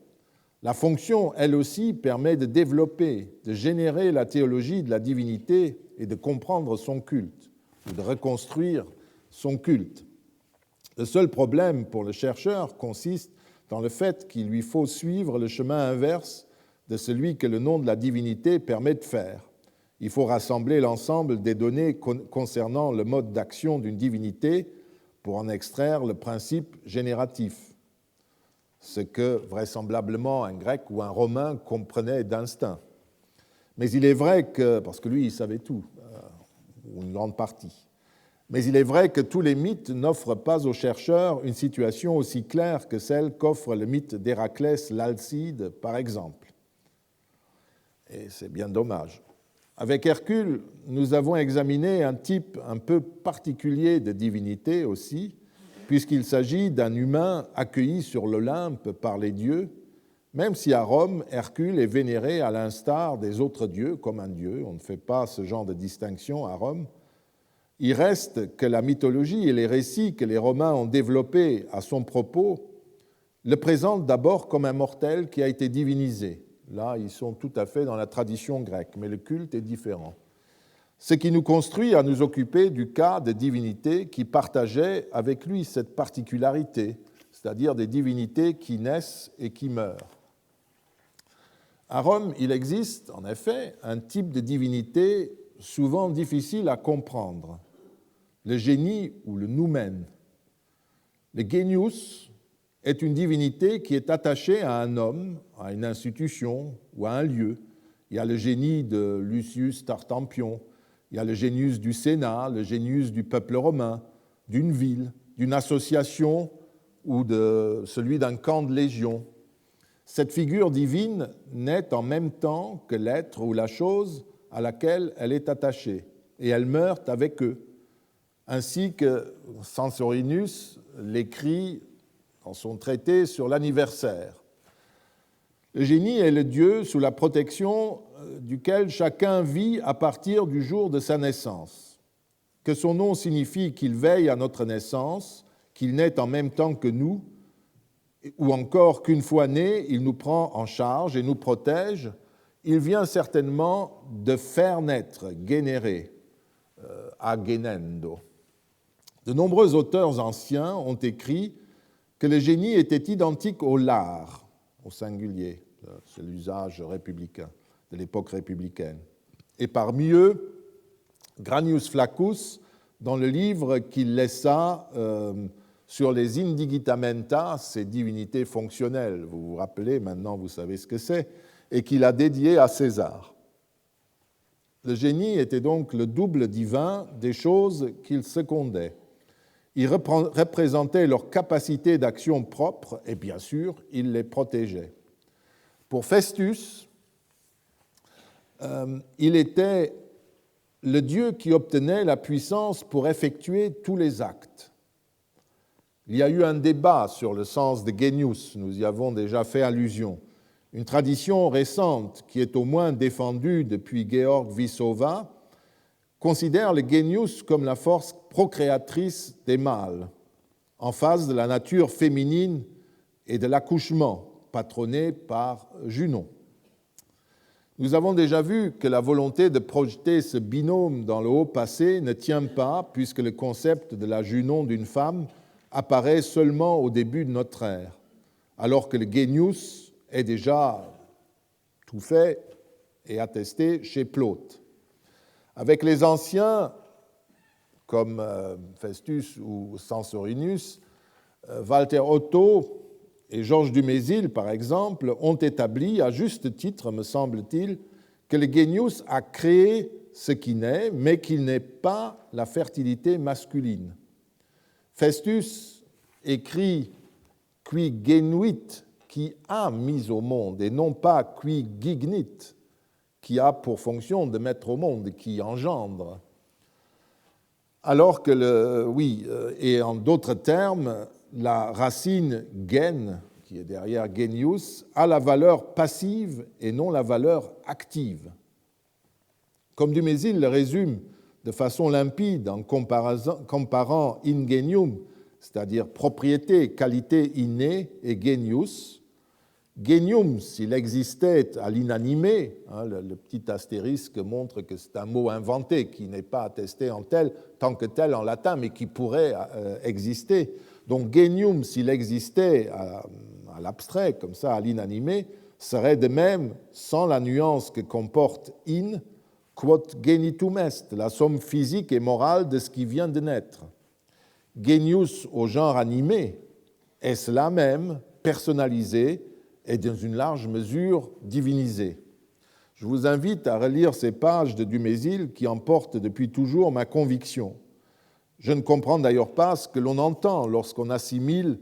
La fonction, elle aussi, permet de développer, de générer la théologie de la divinité et de comprendre son culte, ou de reconstruire son culte. Le seul problème pour le chercheur consiste dans le fait qu'il lui faut suivre le chemin inverse de celui que le nom de la divinité permet de faire. Il faut rassembler l'ensemble des données concernant le mode d'action d'une divinité pour en extraire le principe génératif, ce que vraisemblablement un grec ou un romain comprenait d'instinct. Mais il est vrai que, parce que lui il savait tout, ou une grande partie, mais il est vrai que tous les mythes n'offrent pas aux chercheurs une situation aussi claire que celle qu'offre le mythe d'Héraclès l'Alcide, par exemple. Et c'est bien dommage. Avec Hercule, nous avons examiné un type un peu particulier de divinité aussi, puisqu'il s'agit d'un humain accueilli sur l'Olympe par les dieux, même si à Rome, Hercule est vénéré à l'instar des autres dieux comme un dieu. On ne fait pas ce genre de distinction à Rome. Il reste que la mythologie et les récits que les Romains ont développés à son propos le présentent d'abord comme un mortel qui a été divinisé. Là, ils sont tout à fait dans la tradition grecque, mais le culte est différent. Ce qui nous construit à nous occuper du cas de divinités qui partageaient avec lui cette particularité, c'est-à-dire des divinités qui naissent et qui meurent. À Rome, il existe en effet un type de divinité souvent difficile à comprendre, le génie ou le noumen. Le genius est une divinité qui est attachée à un homme, à une institution ou à un lieu. Il y a le génie de Lucius Tartampion, il y a le genius du Sénat, le genius du peuple romain, d'une ville, d'une association ou de celui d'un camp de légion. Cette figure divine naît en même temps que l'être ou la chose à laquelle elle est attachée, et elle meurt avec eux, ainsi que Censorinus l'écrit dans son traité sur l'anniversaire. Le génie est le dieu sous la protection duquel chacun vit à partir du jour de sa naissance, que son nom signifie qu'il veille à notre naissance, qu'il naît en même temps que nous, ou encore qu'une fois né, il nous prend en charge et nous protège. Il vient certainement de faire naître, générer, agenendo. De nombreux auteurs anciens ont écrit que le génie était identique au lare, au singulier, c'est l'usage républicain de l'époque républicaine. Et parmi eux, Granius Flaccus, dans le livre qu'il laissa sur les indigitamenta, ces divinités fonctionnelles, vous vous rappelez, maintenant vous savez ce que c'est, et qu'il a dédié à César. Le génie était donc le double divin des choses qu'il secondait. Il représentait leur capacité d'action propre et bien sûr, il les protégeait. Pour Festus, il était le dieu qui obtenait la puissance pour effectuer tous les actes. Il y a eu un débat sur le sens de genius, nous y avons déjà fait allusion. Une tradition récente, qui est au moins défendue depuis Georg Vissova, considère le genius comme la force procréatrice des mâles, en face de la nature féminine et de l'accouchement, patronné par Junon. Nous avons déjà vu que la volonté de projeter ce binôme dans le haut passé ne tient pas, puisque le concept de la Junon d'une femme apparaît seulement au début de notre ère, alors que le genius est déjà tout fait et attesté chez Plaute. Avec les anciens, comme Festus ou Censorinus, Walter Otto et Georges Dumézil, par exemple, ont établi, à juste titre, me semble-t-il, que le genius a créé ce qui naît, mais qu'il n'est pas la fertilité masculine. Festus écrit « qui genuit », qui a mis au monde, et non pas « qui gignit », qui a pour fonction de mettre au monde, qui engendre. Alors que, et en d'autres termes, la racine gen, qui est derrière genius, a la valeur passive et non la valeur active. Comme Dumézil le résume de façon limpide en comparant ingenium, c'est-à-dire propriété, qualité innée, et genius, Genium, s'il existait à l'inanimé, le petit astérisque montre que c'est un mot inventé qui n'est pas attesté en tant que tel en latin, mais qui pourrait exister. Donc genium, s'il existait à l'abstrait, comme ça, à l'inanimé, serait de même sans la nuance que comporte in, quod genitum est, la somme physique et morale de ce qui vient de naître. Genius au genre animé est cela même, personnalisé, et dans une large mesure divinisé. Je vous invite à relire ces pages de Dumézil qui emportent depuis toujours ma conviction. Je ne comprends d'ailleurs pas ce que l'on entend lorsqu'on assimile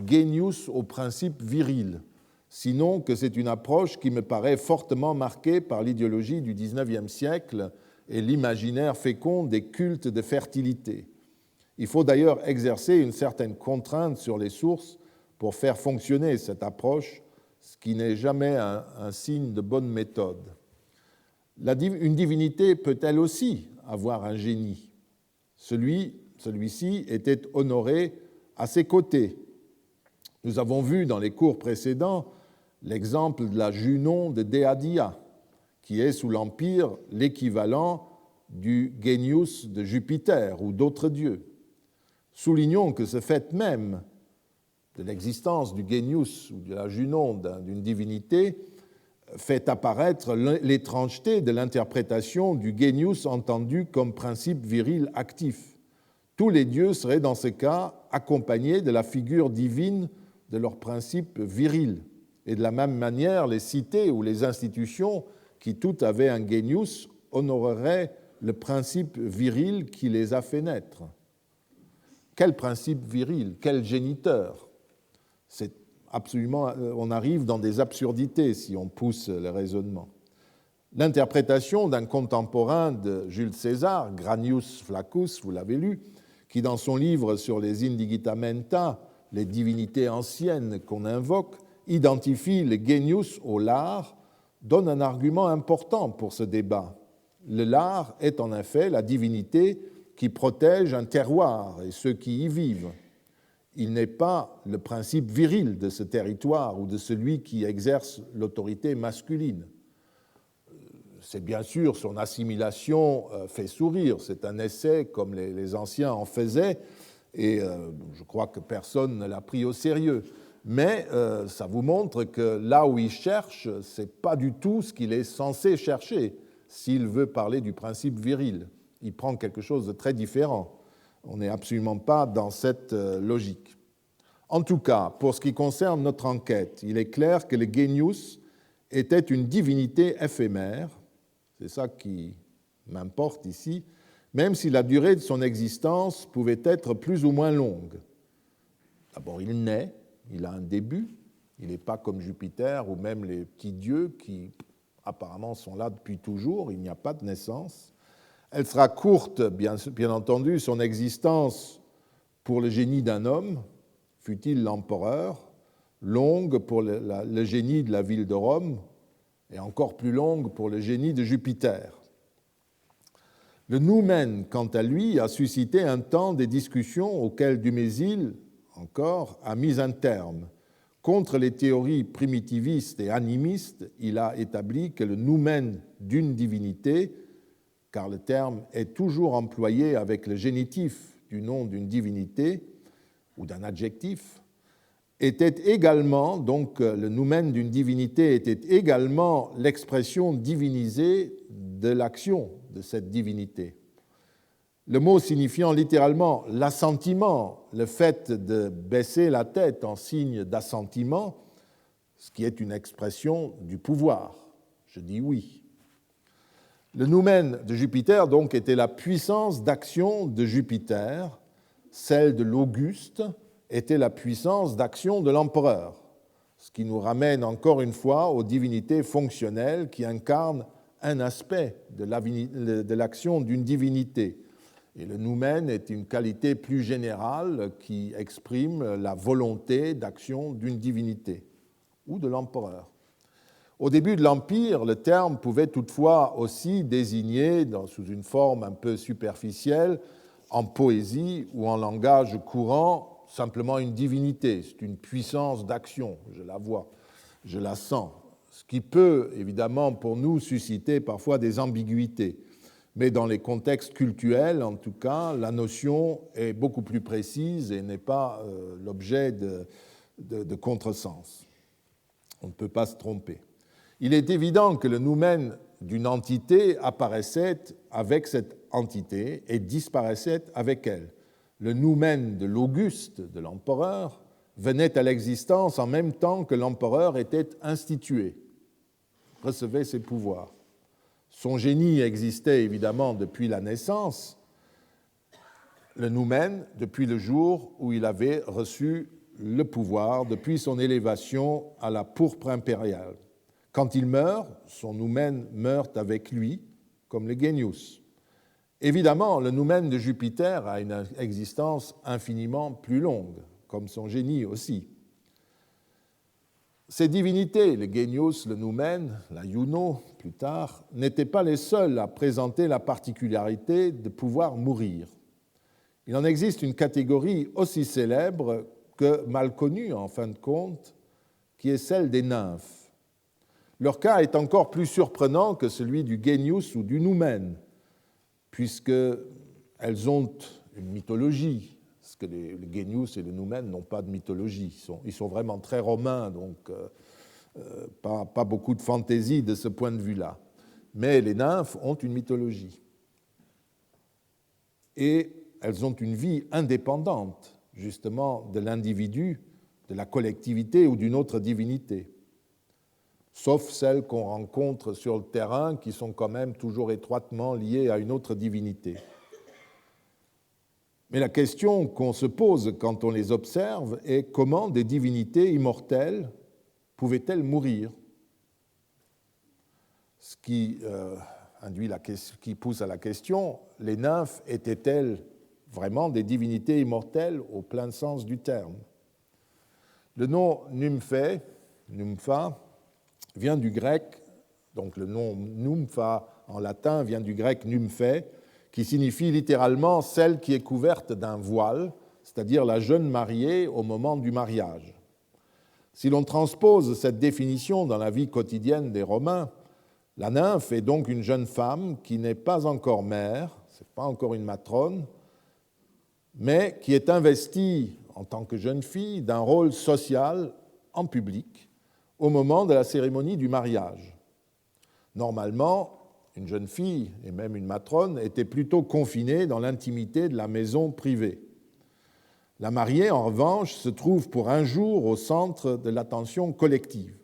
genius au principe viril, sinon que c'est une approche qui me paraît fortement marquée par l'idéologie du XIXe siècle et l'imaginaire fécond des cultes de fertilité. Il faut d'ailleurs exercer une certaine contrainte sur les sources pour faire fonctionner cette approche, ce qui n'est jamais un signe de bonne méthode. Une divinité peut-elle aussi avoir un génie ? Celui-ci était honoré à ses côtés. Nous avons vu dans les cours précédents l'exemple de la Junon de Deadia, qui est sous l'Empire l'équivalent du Genius de Jupiter ou d'autres dieux. Soulignons que ce fait même de l'existence du Genius ou de la Junon d'une divinité fait apparaître l'étrangeté de l'interprétation du Genius entendu comme principe viril actif. Tous les dieux seraient dans ce cas accompagnés de la figure divine de leur principe viril. Et de la même manière, les cités ou les institutions qui toutes avaient un Genius honoreraient le principe viril qui les a fait naître. Quel principe viril ? Quel géniteur ? C'est absolument, on arrive dans des absurdités si on pousse le raisonnement. L'interprétation d'un contemporain de Jules César, Granius Flaccus, vous l'avez lu, qui dans son livre sur les indigitamenta, les divinités anciennes qu'on invoque, identifie le genius au lard, donne un argument important pour ce débat. Le lard est en effet la divinité qui protège un terroir et ceux qui y vivent. Il n'est pas le principe viril de ce territoire ou de celui qui exerce l'autorité masculine. C'est bien sûr son assimilation fait sourire, c'est un essai comme les anciens en faisaient, et je crois que personne ne l'a pris au sérieux. Mais ça vous montre que là où il cherche, ce n'est pas du tout ce qu'il est censé chercher s'il veut parler du principe viril. Il prend quelque chose de très différent. On n'est absolument pas dans cette logique. En tout cas, pour ce qui concerne notre enquête, il est clair que le Genius était une divinité éphémère, c'est ça qui m'importe ici, même si la durée de son existence pouvait être plus ou moins longue. D'abord, il naît, il a un début, il n'est pas comme Jupiter ou même les petits dieux qui apparemment sont là depuis toujours, il n'y a pas de naissance. Elle sera courte, bien entendu, son existence pour le génie d'un homme, fût-il l'empereur, longue pour le génie de la ville de Rome, et encore plus longue pour le génie de Jupiter. Le noumen, quant à lui, a suscité un temps des discussions auxquelles Dumézil, encore, a mis un terme. Contre les théories primitivistes et animistes, il a établi que le noumen d'une divinité, car le terme est toujours employé avec le génitif du nom d'une divinité ou d'un adjectif, était également, donc le noumen d'une divinité était également l'expression divinisée de l'action de cette divinité. Le mot signifiant littéralement l'assentiment, le fait de baisser la tête en signe d'assentiment, ce qui est une expression du pouvoir. Je dis oui. Le noumen de Jupiter, donc, était la puissance d'action de Jupiter, celle de l'Auguste était la puissance d'action de l'empereur, ce qui nous ramène encore une fois aux divinités fonctionnelles qui incarnent un aspect de l'action d'une divinité. Et le noumen est une qualité plus générale qui exprime la volonté d'action d'une divinité ou de l'empereur. Au début de l'Empire, le terme pouvait toutefois aussi désigner, sous une forme un peu superficielle, en poésie ou en langage courant, simplement une divinité, c'est une puissance d'action, je la vois. je la sens, ce qui peut évidemment pour nous susciter parfois des ambiguïtés. Mais dans les contextes cultuels, en tout cas, la notion est beaucoup plus précise et n'est pas l'objet de contresens. On ne peut pas se tromper. Il est évident que le noumen d'une entité apparaissait avec cette entité et disparaissait avec elle. Le noumen de l'Auguste, de l'empereur, venait à l'existence en même temps que l'empereur était institué, recevait ses pouvoirs. Son génie existait évidemment depuis la naissance, le noumen depuis le jour où il avait reçu le pouvoir, depuis son élévation à la pourpre impériale. Quand il meurt, son noumen meurt avec lui, comme le genius. Évidemment, le noumen de Jupiter a une existence infiniment plus longue, comme son génie aussi. Ces divinités, le genius, le noumen, la Juno, plus tard, n'étaient pas les seules à présenter la particularité de pouvoir mourir. Il en existe une catégorie aussi célèbre que mal connue, en fin de compte, qui est celle des nymphes. Leur cas est encore plus surprenant que celui du genius ou du noumen, puisqu'elles ont une mythologie, parce que le genius et le noumen n'ont pas de mythologie. Ils sont vraiment très romains, donc pas beaucoup de fantaisie de ce point de vue-là. Mais les nymphes ont une mythologie. Et elles ont une vie indépendante, justement, de l'individu, de la collectivité ou d'une autre divinité, sauf celles qu'on rencontre sur le terrain, qui sont quand même toujours étroitement liées à une autre divinité. Mais la question qu'on se pose quand on les observe est comment des divinités immortelles pouvaient-elles mourir ? Ce qui qui pousse à la question, les nymphes étaient-elles vraiment des divinités immortelles au plein sens du terme ? Le nom nympha, vient du grec, donc le nom nympha en latin vient du grec nymphé, qui signifie littéralement celle qui est couverte d'un voile, c'est-à-dire la jeune mariée au moment du mariage. Si l'on transpose cette définition dans la vie quotidienne des Romains, la nymphe est donc une jeune femme qui n'est pas encore mère, ce n'est pas encore une matrone, mais qui est investie en tant que jeune fille d'un rôle social en public au moment de la cérémonie du mariage. Normalement, une jeune fille, et même une matrone, était plutôt confinée dans l'intimité de la maison privée. La mariée, en revanche, se trouve pour un jour au centre de l'attention collective.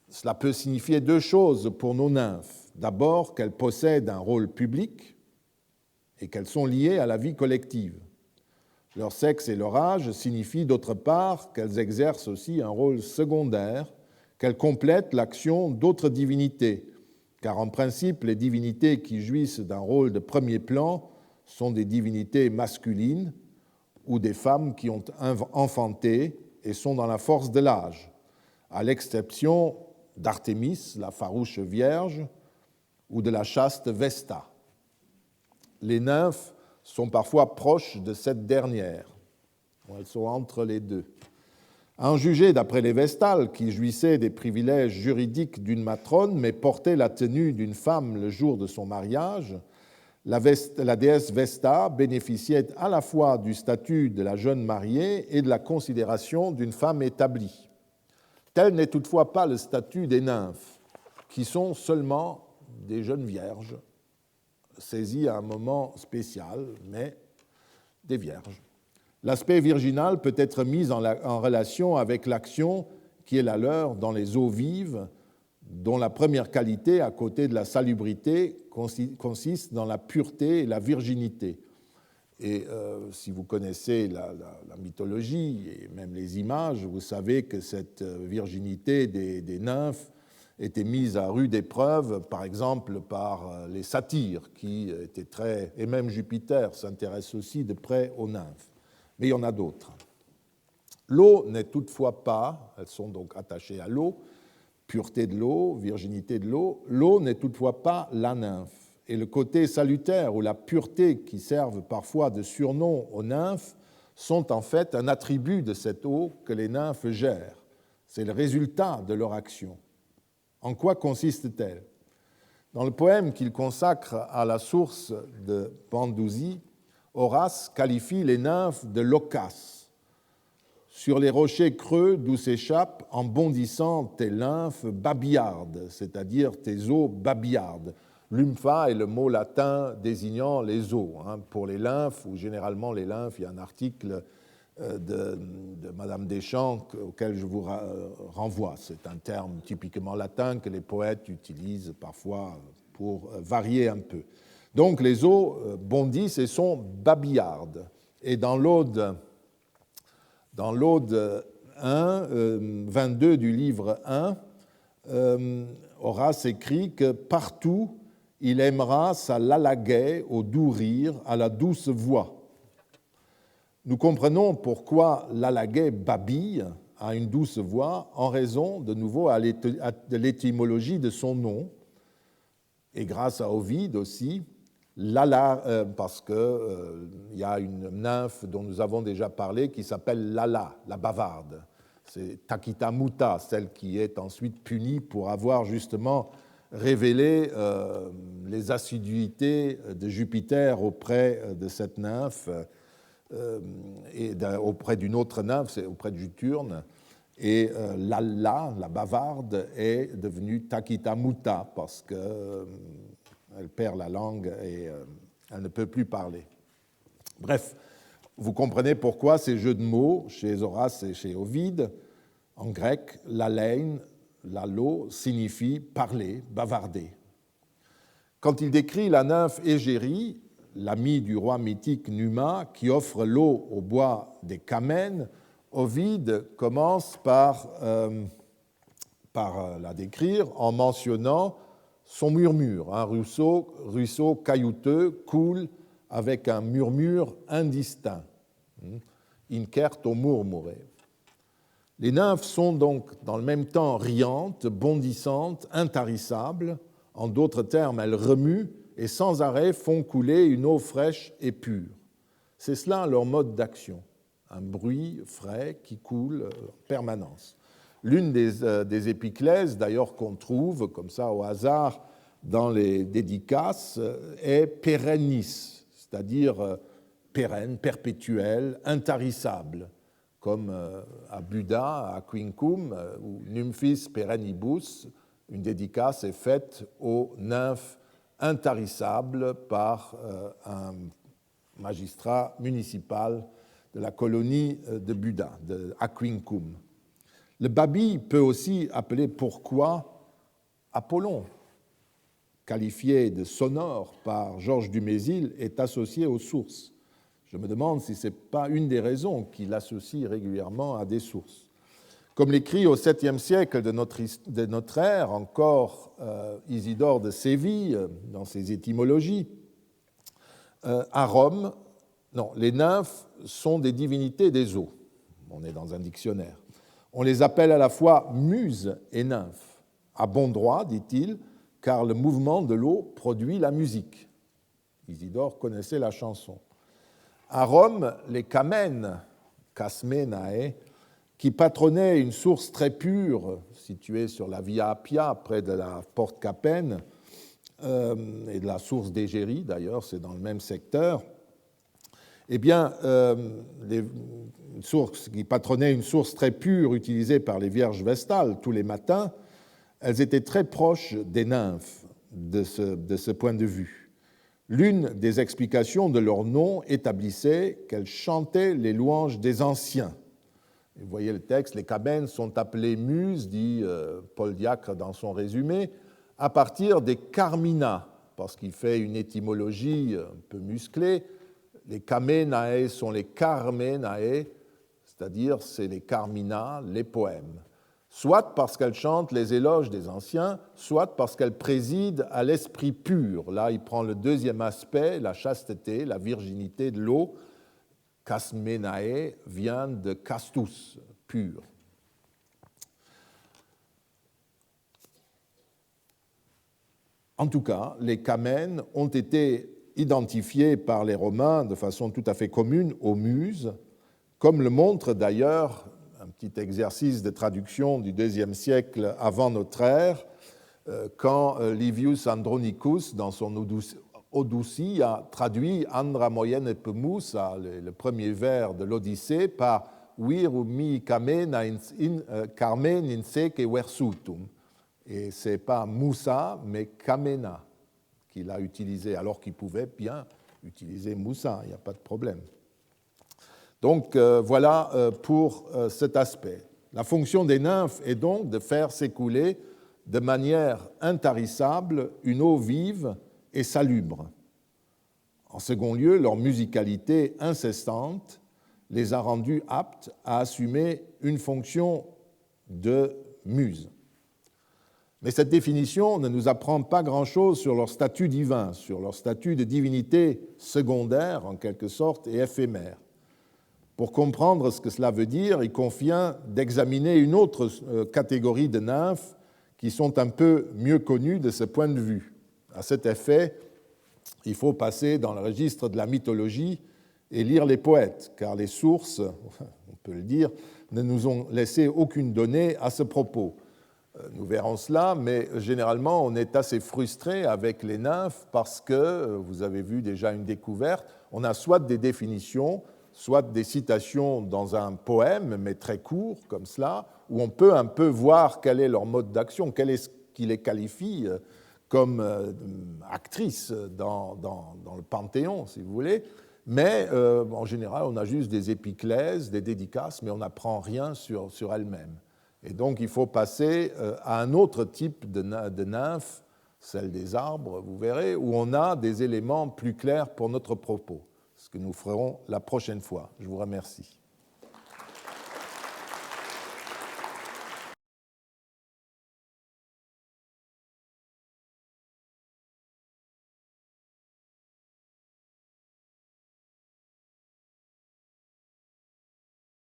Cela peut signifier deux choses pour nos nymphes. D'abord, qu'elles possèdent un rôle public et qu'elles sont liées à la vie collective. Leur sexe et leur âge signifient d'autre part qu'elles exercent aussi un rôle secondaire, qu'elles complètent l'action d'autres divinités, car en principe, les divinités qui jouissent d'un rôle de premier plan sont des divinités masculines ou des femmes qui ont enfanté et sont dans la force de l'âge, à l'exception d'Artémis, la farouche vierge, ou de la chaste Vesta. Les nymphes sont parfois proches de cette dernière. Elles sont entre les deux. À en juger d'après les Vestales, qui jouissaient des privilèges juridiques d'une matrone, mais portaient la tenue d'une femme le jour de son mariage, la déesse Vesta bénéficiait à la fois du statut de la jeune mariée et de la considération d'une femme établie. Tel n'est toutefois pas le statut des nymphes, qui sont seulement des jeunes vierges, saisies à un moment spécial, mais des vierges. L'aspect virginal peut être mis en relation avec l'action qui est la leur dans les eaux vives, dont la première qualité, à côté de la salubrité, consiste dans la pureté et la virginité. Et si vous connaissez la mythologie et même les images, vous savez que cette virginité des nymphes était mise à rude épreuve, par exemple, par les satyres, qui étaient très... Et même Jupiter s'intéresse aussi de près aux nymphes. Mais il y en a d'autres. L'eau n'est toutefois pas, elles sont donc attachées à l'eau, pureté de l'eau, virginité de l'eau, l'eau n'est toutefois pas la nymphe. Et le côté salutaire ou la pureté qui servent parfois de surnom aux nymphes sont en fait un attribut de cette eau que les nymphes gèrent. c'est le résultat de leur action. En quoi consiste-t-elle? Dans le poème qu'il consacre à la source de Pandousie, Horace qualifie les nymphes de loquaces. Sur les rochers creux d'où s'échappent en bondissant tes lymphes babillardes, c'est-à-dire tes eaux babillardes. Lympha est le mot latin désignant les eaux. Pour les lymphes, ou généralement les lymphes, il y a un article de Madame Deschamps auquel je vous renvoie. C'est un terme typiquement latin que les poètes utilisent parfois pour varier un peu. Donc les eaux bondissent et sont babillardes. Et dans l'Ode 1, 22 du livre 1, Horace écrit que partout il aimera sa lalaguet au doux rire, à la douce voix. Nous comprenons pourquoi lalaguet babille a une douce voix en raison, de nouveau, de l'étymologie de son nom, et grâce à Ovide aussi, parce qu'il y a une nymphe dont nous avons déjà parlé qui s'appelle Lala, la bavarde. C'est Takita Muta, celle qui est ensuite punie pour avoir justement révélé les assiduités de Jupiter auprès de cette nymphe, et auprès d'une autre nymphe, c'est auprès de Juturne. Et Lalla, la bavarde, est devenue Takita Muta parce qu'elle perd la langue et elle ne peut plus parler. Bref, vous comprenez pourquoi ces jeux de mots, chez Horace et chez Ovide, en grec, lalein, lalo, signifie parler, bavarder. Quand il décrit la nymphe Égérie, l'amie du roi mythique Numa, qui offre l'eau au bois des Camènes, Ovide commence par la décrire en mentionnant son murmure. Un ruisseau caillouteux coule avec un murmure indistinct. Incerto murmure. Les nymphes sont donc dans le même temps riantes, bondissantes, intarissables. En d'autres termes, elles remuent et sans arrêt font couler une eau fraîche et pure. C'est cela leur mode d'action, un bruit frais qui coule en permanence. L'une des épiclèses, d'ailleurs, qu'on trouve comme ça au hasard dans les dédicaces, est perennis, c'est-à-dire pérenne, perpétuelle, intarissable, comme à Buda, à Quincum, où Nymphis perennibus, une dédicace est faite aux nymphes intarissables par un magistrat municipal de la colonie de Buda, de Aquincum. Le babi peut aussi appeler pourquoi Apollon, qualifié de sonore par Georges Dumézil, est associé aux sources. Je me demande si ce n'est pas une des raisons qu'il l'associe régulièrement à des sources. Comme l'écrit au 7e siècle de notre ère, encore Isidore de Séville, dans ses étymologies, à Rome, les nymphes sont des divinités des eaux. On est dans un dictionnaire. On les appelle à la fois muses et nymphes. À bon droit, dit-il, car le mouvement de l'eau produit la musique. Isidore connaissait la chanson. À Rome, les Camènes, Casmenae, qui patronnaient une source très pure située sur la Via Appia, près de la Porte Capène, et de la source d'Égérie, d'ailleurs, c'est dans le même secteur, eh bien, qui patronnait une source très pure utilisée par les vierges vestales tous les matins, elles étaient très proches des nymphes de ce point de vue. L'une des explications de leur nom établissait qu'elles chantaient les louanges des anciens. Vous voyez le texte, les Camènes sont appelées muses, dit Paul Diacre dans son résumé, à partir des Carmina, parce qu'il fait une étymologie un peu musclée. Les Caménae sont les Carmenae, c'est-à-dire c'est les Carmina, les poèmes. Soit parce qu'elles chantent les éloges des anciens, soit parce qu'elles président à l'esprit pur. Là, il prend le deuxième aspect, la chasteté, la virginité de l'eau. Casmenae vient de castus, pur. En tout cas, les Camènes ont été identifiées par les Romains de façon tout à fait commune aux muses, comme le montre d'ailleurs un petit exercice de traduction du IIe siècle avant notre ère, quand Livius Andronicus, dans son Odyssée, a traduit Andra moyenne pemus, le premier vers de l'Odyssée, par Viru mi carmen in seke versutum. Et ce n'est pas Moussa, mais Kamena qu'il a utilisé, alors qu'il pouvait bien utiliser Moussa, il n'y a pas de problème. Donc voilà pour cet aspect. La fonction des nymphes est donc de faire s'écouler de manière intarissable une eau vive et salubre. En second lieu, leur musicalité incessante les a rendus aptes à assumer une fonction de muse. Mais cette définition ne nous apprend pas grand-chose sur leur statut divin, sur leur statut de divinité secondaire, en quelque sorte, et éphémère. Pour comprendre ce que cela veut dire, il convient d'examiner une autre catégorie de nymphes qui sont un peu mieux connues de ce point de vue. À cet effet, il faut passer dans le registre de la mythologie et lire les poètes, car les sources, on peut le dire, ne nous ont laissé aucune donnée à ce propos. Nous verrons cela, mais généralement, on est assez frustré avec les nymphes parce que, vous avez vu déjà une découverte, on a soit des définitions, soit des citations dans un poème, mais très court, comme cela, où on peut un peu voir quel est leur mode d'action, quel est ce qui les qualifie comme actrices dans le Panthéon, si vous voulez. Mais en général, on a juste des épiclèses, des dédicaces, mais on n'apprend rien sur elles-mêmes. Et donc, il faut passer à un autre type de nymphe, celle des arbres, vous verrez, où on a des éléments plus clairs pour notre propos, ce que nous ferons la prochaine fois. Je vous remercie.